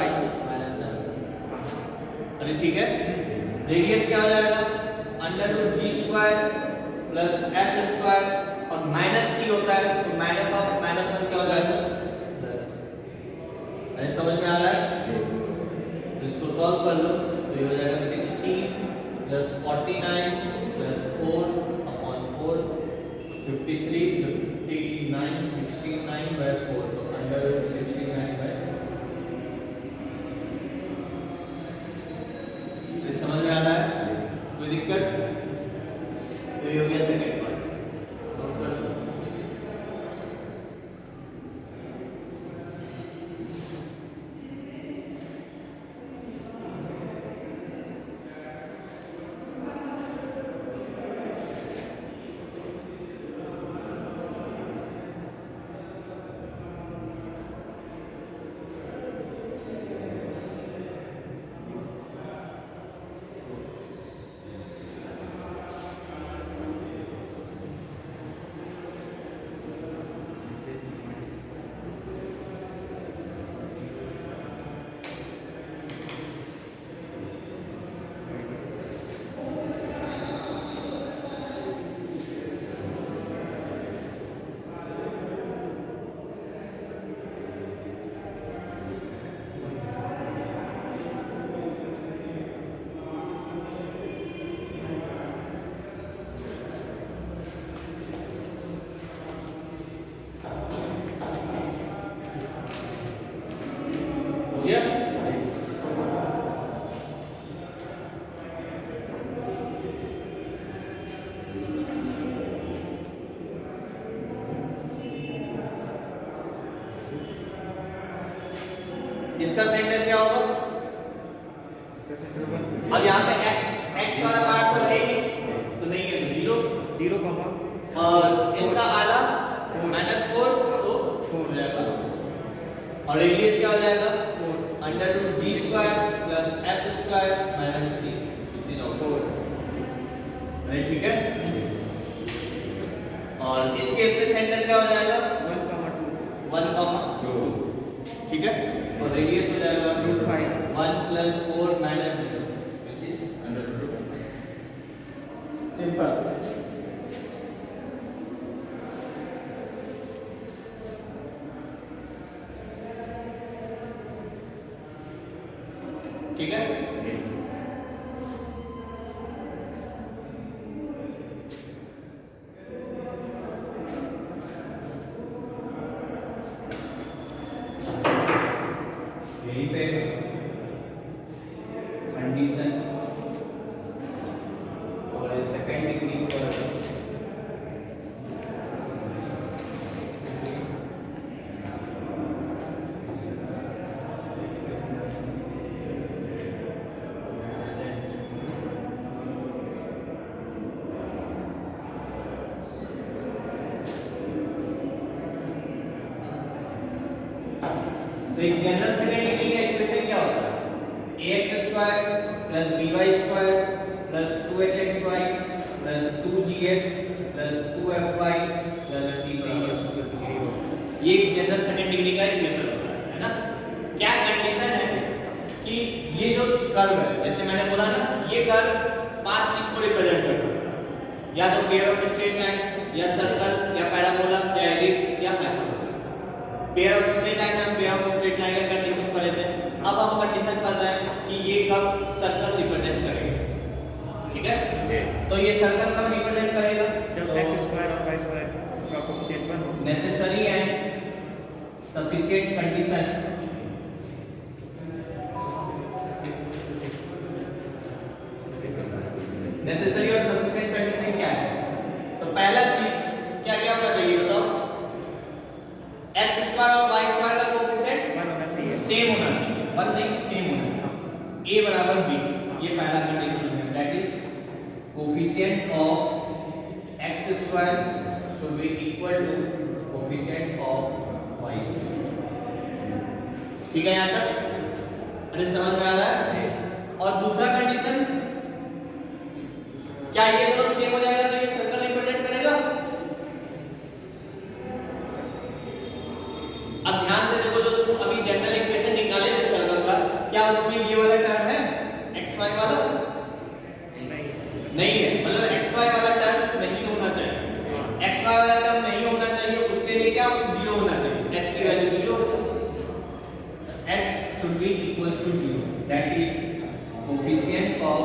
-7। अरे ठीक है, रेडियस क्या हो जाएगा? √g² + f² और -c होता है, तो -1 क्या हो जाएगा? अरे समझ में आ रहा है? तो इसको सॉल्व कर लो, तो ये हो जाएगा 16 + 49 + 4/4 53 59 69/4, तो √69/, ये समझ में आ रहा है? कोई दिक्कत? तो ये हो गया सेकंड पार्ट, सॉल्व कर लो। इसका सेंटर क्या होगा? अब यहाँ पे x वाला पार्ट तो है नहीं, तो नहीं है, तो 0 और इसका आधा -4 तो 4 हो जाएगा, और रेडियस क्या हो जाएगा? √g² + f² - c, which is also 4। ठीक है, और इस केस में सेंटर क्या हो जाएगा? 1, 2 ठीक है, और रेडियस हो जाएगा √5 1 + 4 - 0, which is √2। सिंपल। ठीक है, यहीं पे कंडीशन और सेकंड डिग्री पर तो एक जनरल सेकंड डिग्री का इक्वेशन क्या होता है? ax² + by² + 2hxy + 2gx + 2fy + c3 ये एक जनरल सेकंड डिग्री का इक्वेशन होता है ना? क्या कंडीशन कर्व है, जैसे मैंने बोला ना, ये कर्व 5 चीज को रिप्रेजेंट कर सकता है, या तो पेयर ऑफ स्ट्रेट लाइन, या सर्कल, या पैराबोला, या एलिप्स, या hyperbola. Pair of straight line हम पेयर ऑफ स्ट्रेट लाइन का कंडीशन कर लेते हैं। अब हम कंडीशन कर रहे हैं कि ये कर्व सर्कल रिप्रेजेंट करेगा, ठीक है? तो ये सर्कल कर्व रिप्रेजेंट करेगा जब x स्क्वायर और y स्क्वायर का कोएफिशिएंट 1 हो। Necessary and sufficient condition necessary और सफिशिएंट कंडीशन क्या है? तो पहला चीज क्या क्या होना चाहिए बताओ? x स्क्वायर और y स्क्वायर का कोएफिशिएंट 1 होना चाहिए। सेम होना चाहिए, वन नहीं सेम होना चाहिए, a बराबर b, ये पहला कंडीशन है, that is coefficient of x square should be equal to coefficient of y। ठीक है, यहां तक अरे समझ में आ रहा है? और दूसरा कंडीशन क्या, ये दोनों सेम हो जाएगा तो ये सर्कल रिप्रेजेंट करेगा। अब ध्यान से देखो, जो तुम अभी जनरल इक्वेशन निकाले थे सर्कल का, क्या उसमें ये वाला टर्म है xy वाला? नहीं है, मतलब xy वाला टर्म नहीं होना चाहिए। xy वाला टर्म नहीं होना चाहिए, उसके लिए क्या 0 होना चाहिए, h की value 0, h should be equals to 0, that is coefficient of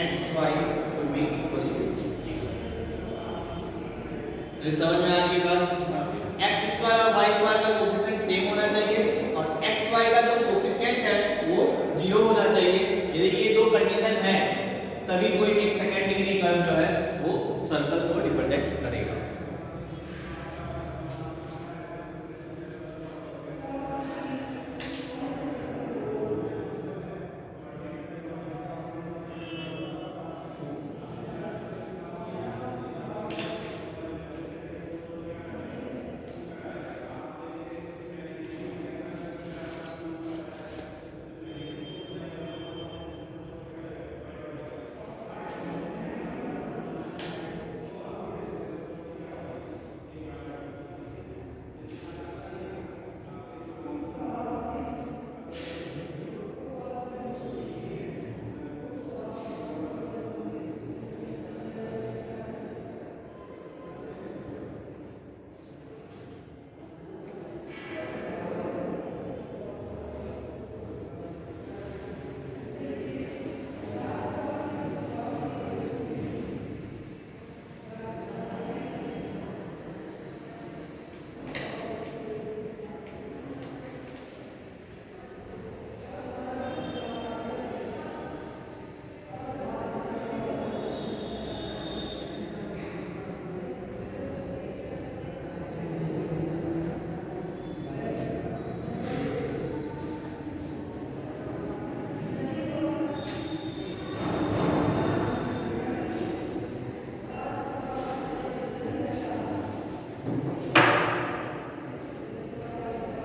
xy should be equals to 0। तो समझ में आ गई बात? x स्क्वायर और y स्क्वायर का कोएफिशिएंट सेम होना चाहिए और xy का जो कोएफिशिएंट है वो 0 होना चाहिए। यदि ये दो कंडीशन है तभी कोई एक सेकंड डिग्री कर्व जो है वो सर्कल को रिप्रेजेंट करेगा।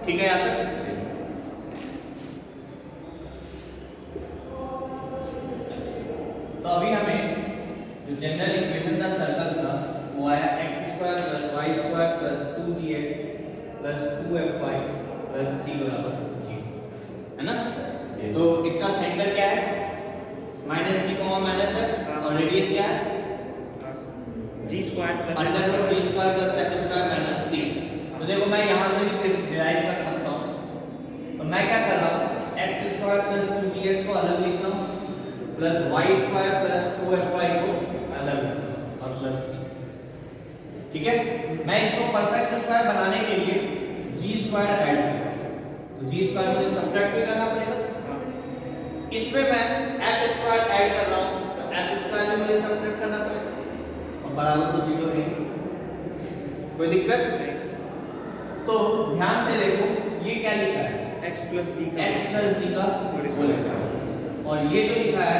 ठीक है, यहाँ तक तो अभी हमें जो जनरल इक्वेशन था सर्कल का वो आया x square plus Y square plus 2gx plus 2fy plus c बराबर 0 है ना। तो इसका सेंटर क्या है? Minus c comma minus f और रेडियस क्या है? g square plus under root g square plus f square minus c। तो देखो मैं यहाँ से भी डिराइव कर सकता हूँ। तो मैं क्या कर रहा हूँ, x स्क्वायर प्लस 2gx को अलग लिख रहा हूँ plus y square plus 2fy को अलग और प्लस c। ठीक है, मैं इसको परफेक्ट स्क्वायर बनाने के लिए g स्क्वायर ऐड करूँगा, तो g स्क्वायर मुझे सब्ट्रैक्ट भी करना पड़ेगा। इसमें मैं f स्क्वायर ऐड कर रहा हूँ, तो f स्क्वायर भी मुझे सब्ट्रैक्ट करना पड़ेगा और बराबर तो 0 है, कोई दिक्कत नहीं। तो ध्यान से देखो, ये क्या लिखा है? x प्लस d का होल स्क्वायर और ये जो लिखा है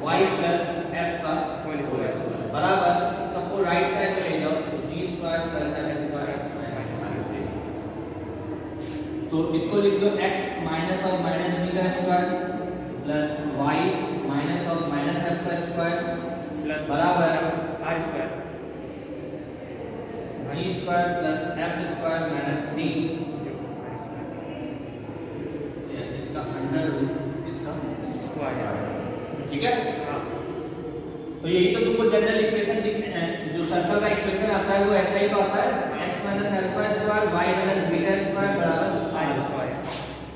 y प्लस f का होल स्क्वायर बराबर सबको राइट साइड में ले जाओ, तो g square plus f square minus. तो इसको लिख दो x माइनस और माइनस g का स्क्वायर प्लस y माइनस और माइनस f का स्क्वायर प्लस बराबर r square g square plus f square minus c, इसका अंडर रूट इसका स्क्वायर। ठीक है। हाँ तो यही तो तुमको जनरल इक्वेशन दिखते हैं, जो सर्कल का इक्वेशन आता है वो ऐसा ही तो आता है, x minus alpha square y minus beta square बराबर आर r स्क्वायर।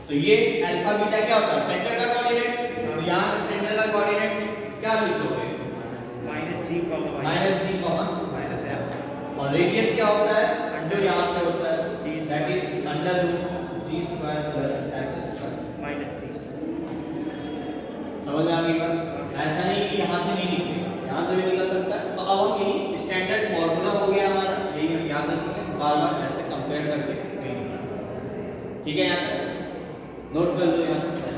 तो ये अल्फा बीटा क्या होता है, सेंटर का कोऑर्डिनेट। तो यहाँ से सेंटर का कोऑर्डिनेट क्या लिखोगे, minus G comma minus G comma minus F. और रेडियस क्या होता है जो यहाँ पे होता है, G that is under root G square plus F square. Minus C. समझ में आ गई बात? ऐसा नहीं कि यहाँ से नहीं निकलेगा, यहाँ से भी निकल सकता है। तो अब हम यही स्टैंडर्ड फॉर्मूला हो गया हमारा, यही हम याद रखेंगे, बार बार ऐसे कंपेयर करके नहीं निकालना। ठीक है, यहाँ तक नोट कर दो यहाँ तक।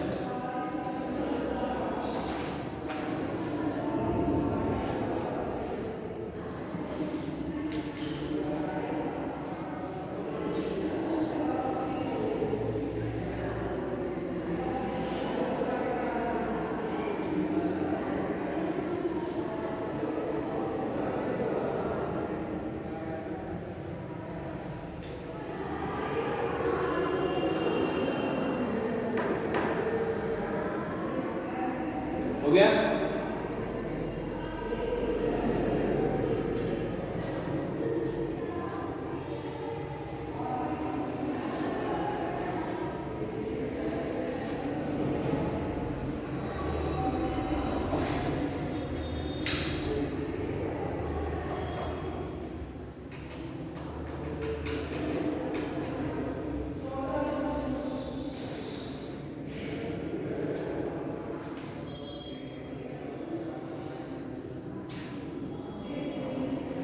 हो गया?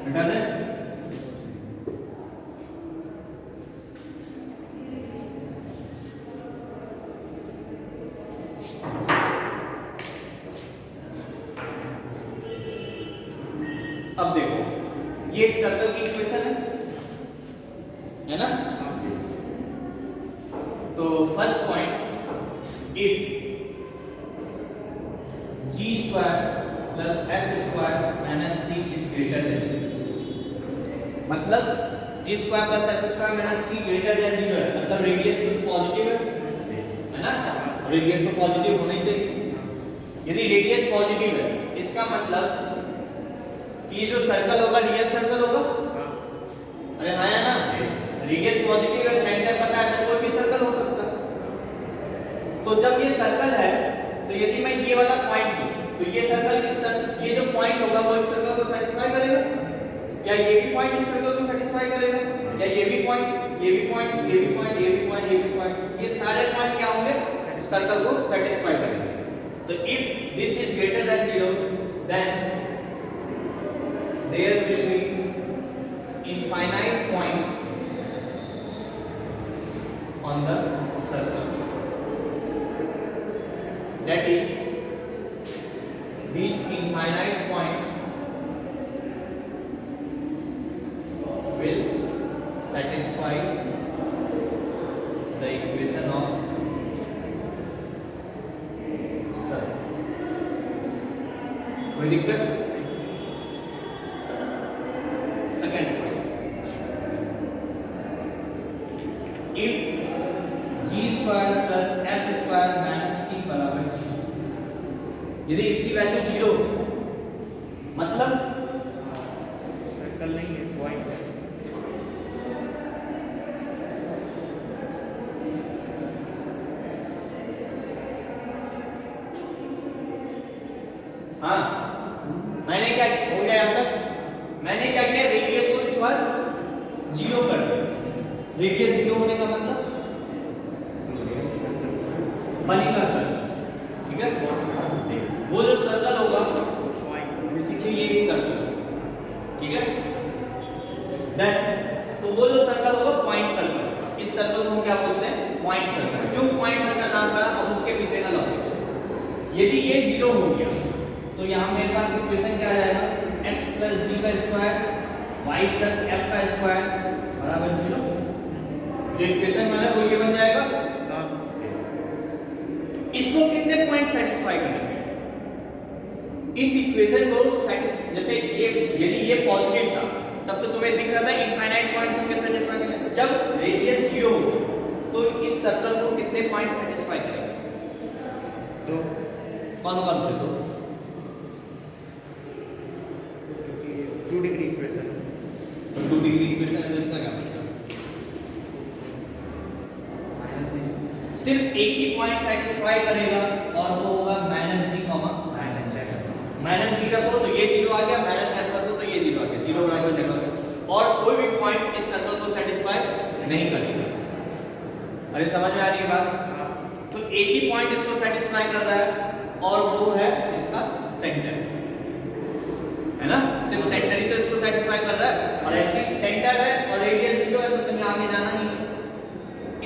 हटा दे। अब देखो, ये एक सर्कल की इक्वेशन है ना? तो first point, if G square plus F square minus C is greater than zero, मतलब G square plus F square minus C greater than zero है, मतलब रेडियस पॉजिटिव है ना? रेडियस तो पॉजिटिव होना ही चाहिए। यदि रेडियस पॉजिटिव है, इसका मतलब कि ये जो सर्कल होगा रियल सर्कल होगा। अरे हाँ है ना, रेडियस पॉजिटिव है, सेंटर पता है, तो कोई भी सर्कल हो सकता है। तो जब ये सर्कल है, तो यदि मैं ये वाला पॉइंट दूं, तो ये सर्कल ये जो पॉइंट होगा वो इस सर्कल को सेटिस्फाई करेगा, या ये भी पॉइंट इस सर्कल को सेटिस्फाई करेगा, या ये भी पॉइंट, ये भी पॉइंट, ये भी पॉइंट, ये भी पॉइंट, ये भी पॉइंट, ये सारे पॉइंट क्या होंगे, सर्कल को सेटिस्फाई करेंगे। तो if this is greater than zero, then there will be infinite points on the circle, that is these infinite points will satisfy the equation of circle. कोई दिक्कत? यदि इसकी वैल्यू जीरो, मतलब सर्कल नहीं है, पॉइंट है। हाँ, मैंने क्या हो गया यहाँ तक, मैंने क्या किया, रेडियस को इस बार जीरो कर दिया। रेडियस जीरो होने का मतलब बनेगा सर्कल, ठीक है? वो जो सर्कल होगा बेसिकली ये एक सर्कल, ठीक है? देन तो वो जो सर्कल होगा पॉइंट सर्कल, इस सर्कल को हम क्या बोलते हैं, पॉइंट सर्कल। क्यों पॉइंट सर्कल नाम पड़ा, अब उसके पीछे का लॉजिक। यदि ये जीरो हो गया, तो यहाँ मेरे पास इक्वेशन क्या आ जाएगा, x प्लस जी का स्क्वायर y प्लस एफ का स्क्वायर बराबर जीरो। जो इक्वेशन बना वो ये बन जाएगा। इसको कितने पॉइंट सेटिस्फाई करेंगे, इस इक्वेशन को जैसे ये, यदि ये पॉजिटिव था तब तो तुम्हें दिख रहा था इनफाइनाइट पॉइंट्स होंगे सेटिस्फाई करेंगे। जब रेडियस जीरो हो तो इस सर्कल को कितने पॉइंट सेटिस्फाई करेंगे, दो। कौन कौन से दो? 2 डिग्री इक्वेशन। तो 2 डिग्री इक्वेशन है तो इसका क्या मतलब? सिर्फ एक ही पॉइंट सेटिस्फाई करेगा और वो होगा -g, -g रखो तो ये 0 आ गया, -f रखो तो ये 0 आ गया, 0 बराबर जगह पे। और कोई भी पॉइंट इस सर्कल को सेटिस्फाई नहीं करेगा। अरे समझ में आ रही है बात? तो एक ही पॉइंट इसको सेटिस्फाई कर रहा है और वो है इसका सेंटर, है ना? सिर्फ सेंटर ही तो इसको सेटिस्फाई कर रहा है और ऐसे ही सेंटर है और रेडियस 0 है तो तुम्हें आगे जाना नहीं है,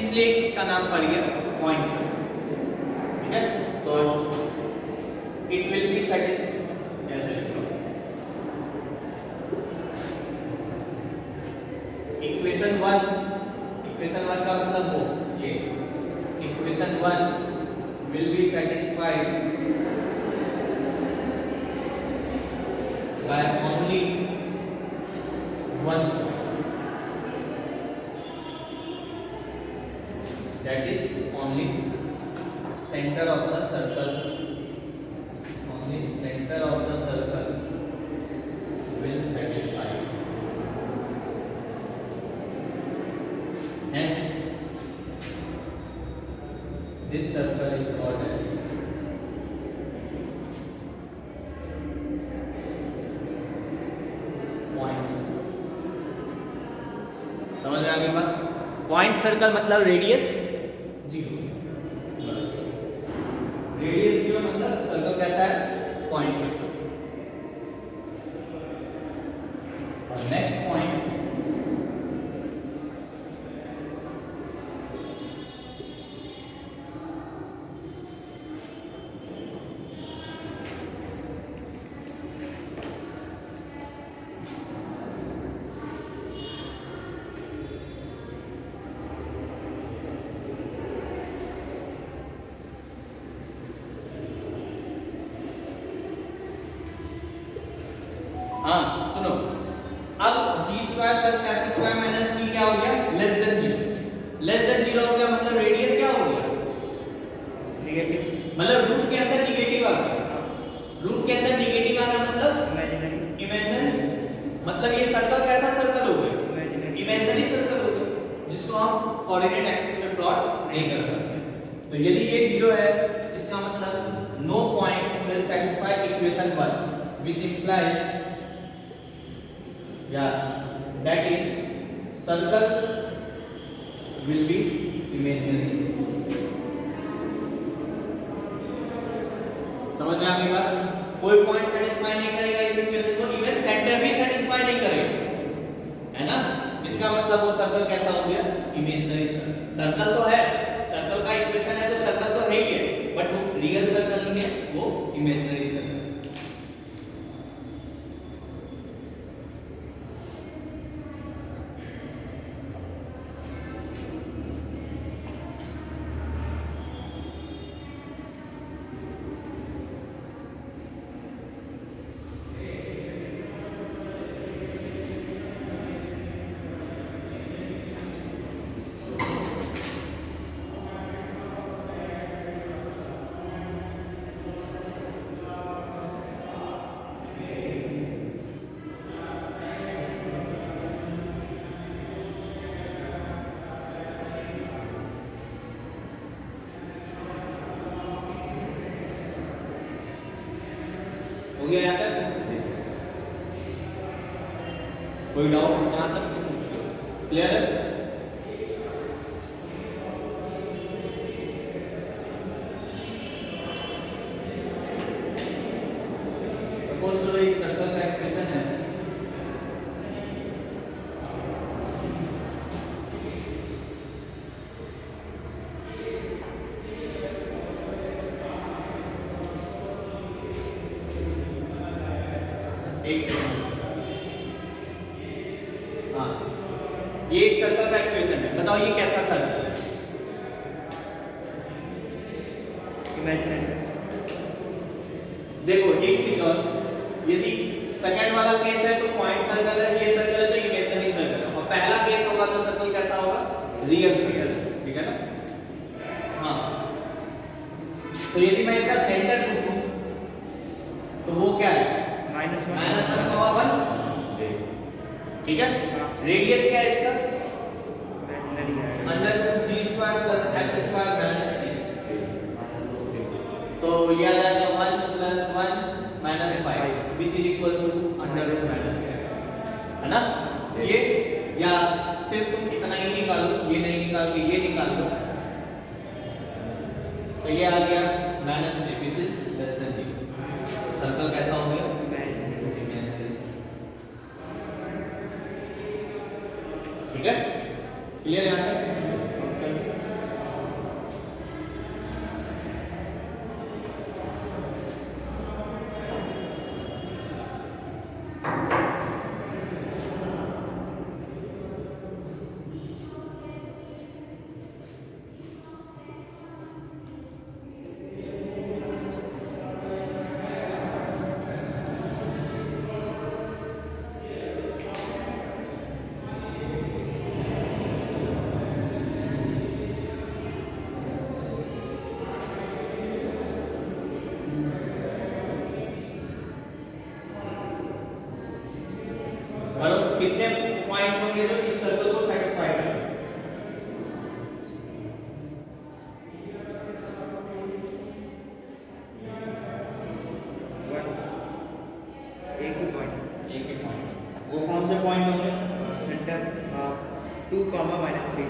इसलिए इसका नाम पड़ गया पॉइंट सर्कल। ठीक है, तो इट विल बी सेटिस्फाई, ऐसे लिख लो इक्वेशन 1 का मतलब वो ये equation 1 will be satisfied by only one, that is only center of the circle, only center of the circle will satisfy, hence this circle is called as point। समझ में आ गई बात? पॉइंट सर्कल मतलब radius 0, बस radius 0 मतलब circle कैसा है? Point circle. और नेक्स्ट पॉइंट हाँ सुनो, अब g² + f² - c क्या हो गया? लेस देन 0 हो गया, मतलब रेडियस क्या हो गया? नेगेटिव, मतलब रूट के अंदर निगेटिव आ गया। रूट के अंदर निगेटिव आना मतलब इमेजिनरी, मतलब ये सर्कल कैसा सर्कल हो गया? इमेजिनरी, इमेजिनरी सर्कल हो गया, जिसको हम कोऑर्डिनेट एक्सिस पे प्लॉट नहीं कर सकते। तो यदि ये 0 है इसका मतलब no points will satisfy equation 1, which implies that is circle will be imaginary। समझ में आ गई बात? कोई पॉइंट सेटिस्फाई नहीं करेगा इस इक्वेशन को, इवन सेंटर भी सेटिस्फाई नहीं करेगा, है ना? इसका मतलब वो सर्कल कैसा हो गया? Imaginary circle. सर्कल तो है, सर्कल का इक्वेशन है तो सर्कल तो है ही है, बट वो रियल सर्कल नहीं है, वो इमेजिनरी सर्कल। हो गया यहाँ तक? कोई डाउट यहाँ तक तो पूछ लो। क्लियर है? सपोज करो एक सर्कल का इक्वेशन है, हाँ ये एक सर्कल का इक्वेशन है, बताओ ये कैसा सर्कल है? इमेजिनरी। देखो एक फिगर, यदि सेकंड वाला केस है तो पॉइंट सर्कल है, ये सर्कल है तो इमेजिनरी सर्कल है, और पहला केस होगा तो सर्कल कैसा होगा? रियल सर्कल, ठीक है ना? हाँ तो यदि मैं इसका सेंटर पूछूं -1, ठीक है। रेडियस क्या है इसका? Under root G square plus X square minus 3, तो ये आ जाएगा 1 + 1 - 5 which is equal to under root -5, है ना। ये या सिर्फ तुम इतना ही निकालो, ये नहीं निकाल के ये निकाल लो, तो ये आ गया -3 which is less than 0। Circle कैसा हो गया? ठीक है, क्लियर यहां तक? कितने पॉइंट्स होंगे जो इस सर्कल को सेटिस्फाई करेंगे? एक ही पॉइंट। वो कौन से पॉइंट होंगे? सेंटर 2, -3।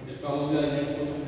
जिसका हो गया नेक्स्ट क्वेश्चन।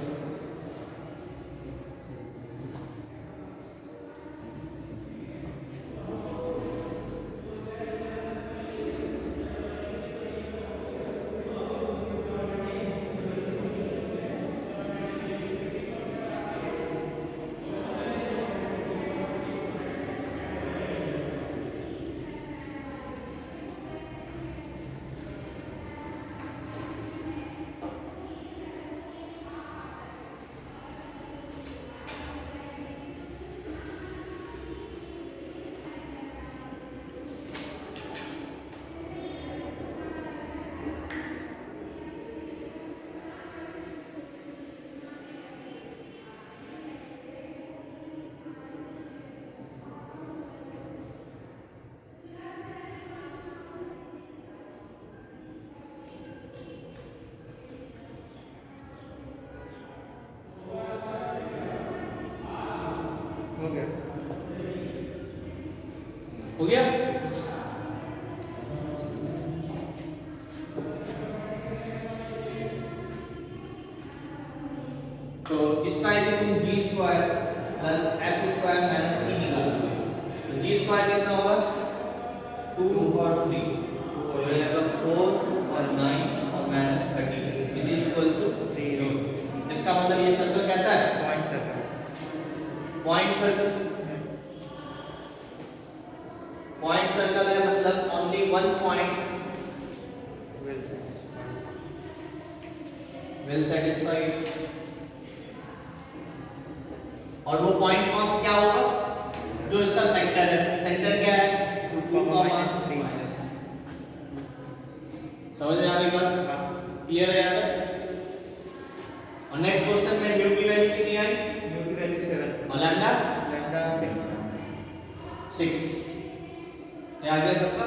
हो गया? तो इसका यदि तुम g square plus f square minus c निकाल चुके हो, तो g स्क्वायर कितना होगा? 2 और 3, तो ये आएगा 4 और 9 और minus 13 which is equals to 0। इसका मतलब ये सर्कल कैसा है? Point circle. Point circle. Point circle है मतलब only one point well satisfied. और वो पॉइंट कौन क्या होगा? जो इसका सेंटर है। सेंटर क्या है? 2, -3। समझ में आ गई बात? क्लियर है यहाँ तक? और नेक्स्ट क्वेश्चन में म्यू की वैल्यू कितनी आई? म्यू की वैल्यू 7 और लैम्डा 6। ये आ गया सबका।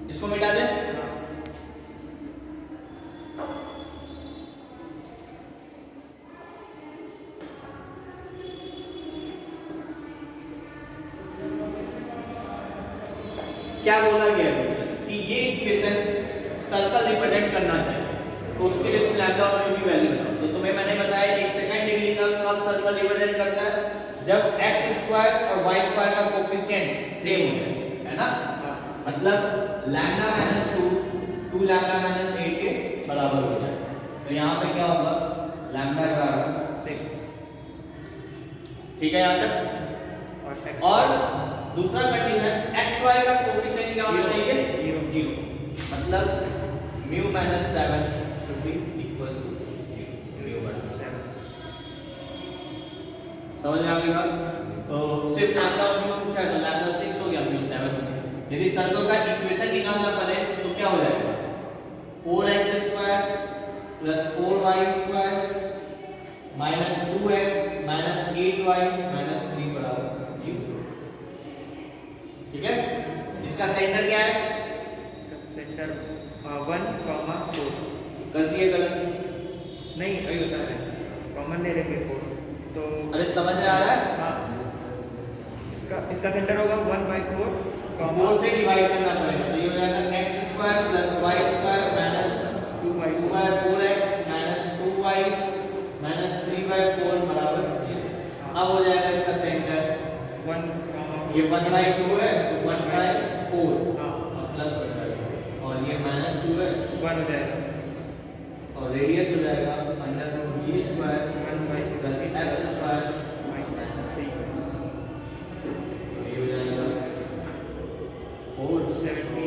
इसको मिटा दे। क्या बोला गया है कि ये इक्वेशन सर्कल रिप्रेजेंट करना चाहिए, तो उसके लिए तुम लैम्डा और म्यू की वैल्यू बताओ। तो तुम्हें मैंने बताया एक सेकंड डिग्री का कर्व सर्कल रिप्रेजेंट करता है जब x स्क्वायर और y स्क्वायर का कोफिशिएंट सेम हो जाए, है ना। मतलब लैम्डा माइनस 2 लैम्डा माइनस 8 के बराबर हो जाए। तो यहाँ पे क्या होगा, लैम्डा बराबर 6, ठीक है यहाँ तक। और दूसरा कंडीशन x y का कोफिशिएंट क्या होना चाहिए, 0, मतलब mu minus 7 should be equal to 0, mu minus 7। समझ में आ गई बात। तो सिर्फ लैम्डा और म्यू पूछा है तो लैम्डा 6 हो गया, म्यू 7 हो गया। यदि सर्कल का इक्वेशन निकालना पड़े तो क्या हो जाएगा, 4x square plus 4y square minus 2x minus 8y minus 3 बराबर 0। ठीक है, इसका सेंटर क्या है, सेंटर 1,4 कर दिए गलत, नहीं अभी बता रहे हैं, कॉमन ले लेंगे 4 तो। अरे समझ में आ रहा है, हाँ इसका सेंटर होगा 1/4, 4 से डिवाइड करना पड़ेगा तो ये हो जाएगा x square plus y square minus 2/4x minus 2y minus 3/4 बराबर 0। अब हो जाएगा इसका सेंटर 1, ये 1/2 है तो 1/4 हाँ प्लस 1/4 और ये माइनस 2 है 1 हो जाएगा और रेडियस हो जाएगा under root g square 1/6 plus f square minus 3 तो ये हो जाएगा 4 17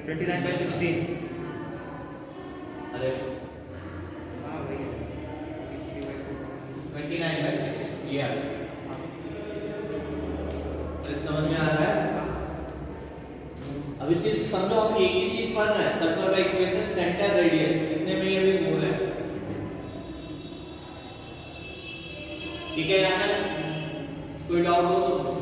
29/16 अरे हाँ वही 29/6 ये समझ में आ रहा है। अभी सिर्फ समझो हम एक ही चीज पढ़ रहे हैं, सर्कल का इक्वेशन, सेंटर, रेडियस, इतने में ये भी मूल है। ठीक है, यहाँ तक कोई डाउट हो तो पूछो।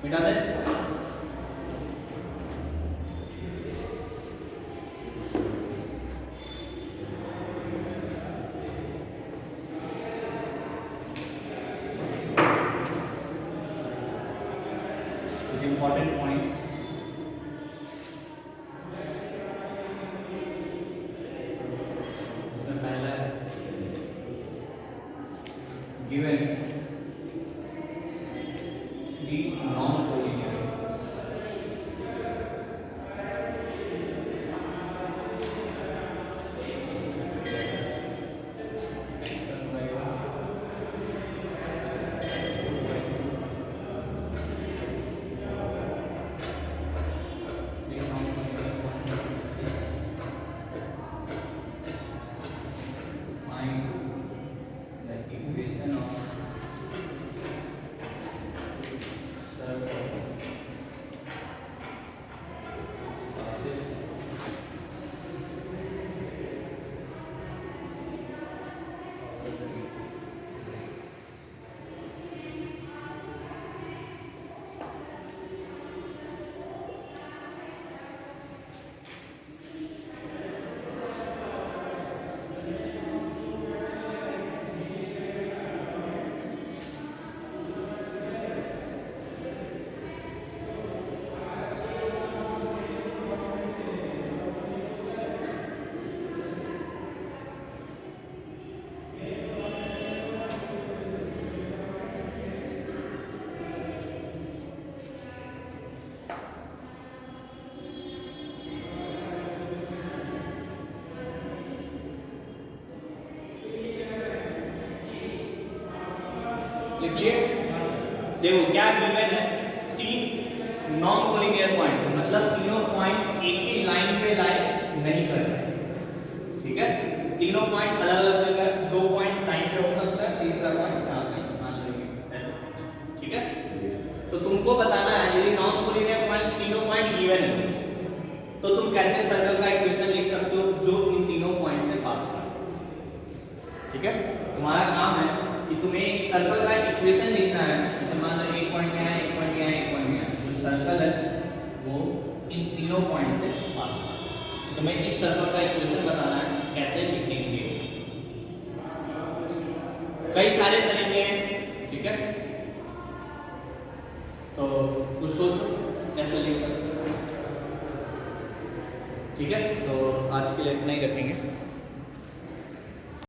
मिटा दे। कुछ इंपॉर्टेंट पॉइंट्स, इसमें पहला है गिवन the non-collinear लिखिए। देखो क्या गिवन है, 3 नॉन कोलिनियर पॉइंट्स, मतलब तीनों पॉइंट एक ही लाइन पे लाई नहीं कर रहे, ठीक है। तीनों पॉइंट अलग अलग जगह, 2 पॉइंट लाइन पे हो सकता है, तीसरा पॉइंट यहाँ पे मान लीजिए ऐसे। ठीक है, तुम्हारा काम है कि तुम्हें एक सर्कल का इक्वेशन लिखना है। जैसे मान लो एक पॉइंट यहाँ है, एक पॉइंट यहाँ है, एक पॉइंट यहाँ है, जो सर्कल है वो इन तीनों पॉइंट से पास है। तो तुम्हें इस सर्कल का इक्वेशन बताना है कैसे लिखेंगे। कई सारे तरीके हैं, ठीक है, तो कुछ सोचो कैसे लिख सकते हो। ठीक है, तो आज के लिए इतना ही रखेंगे।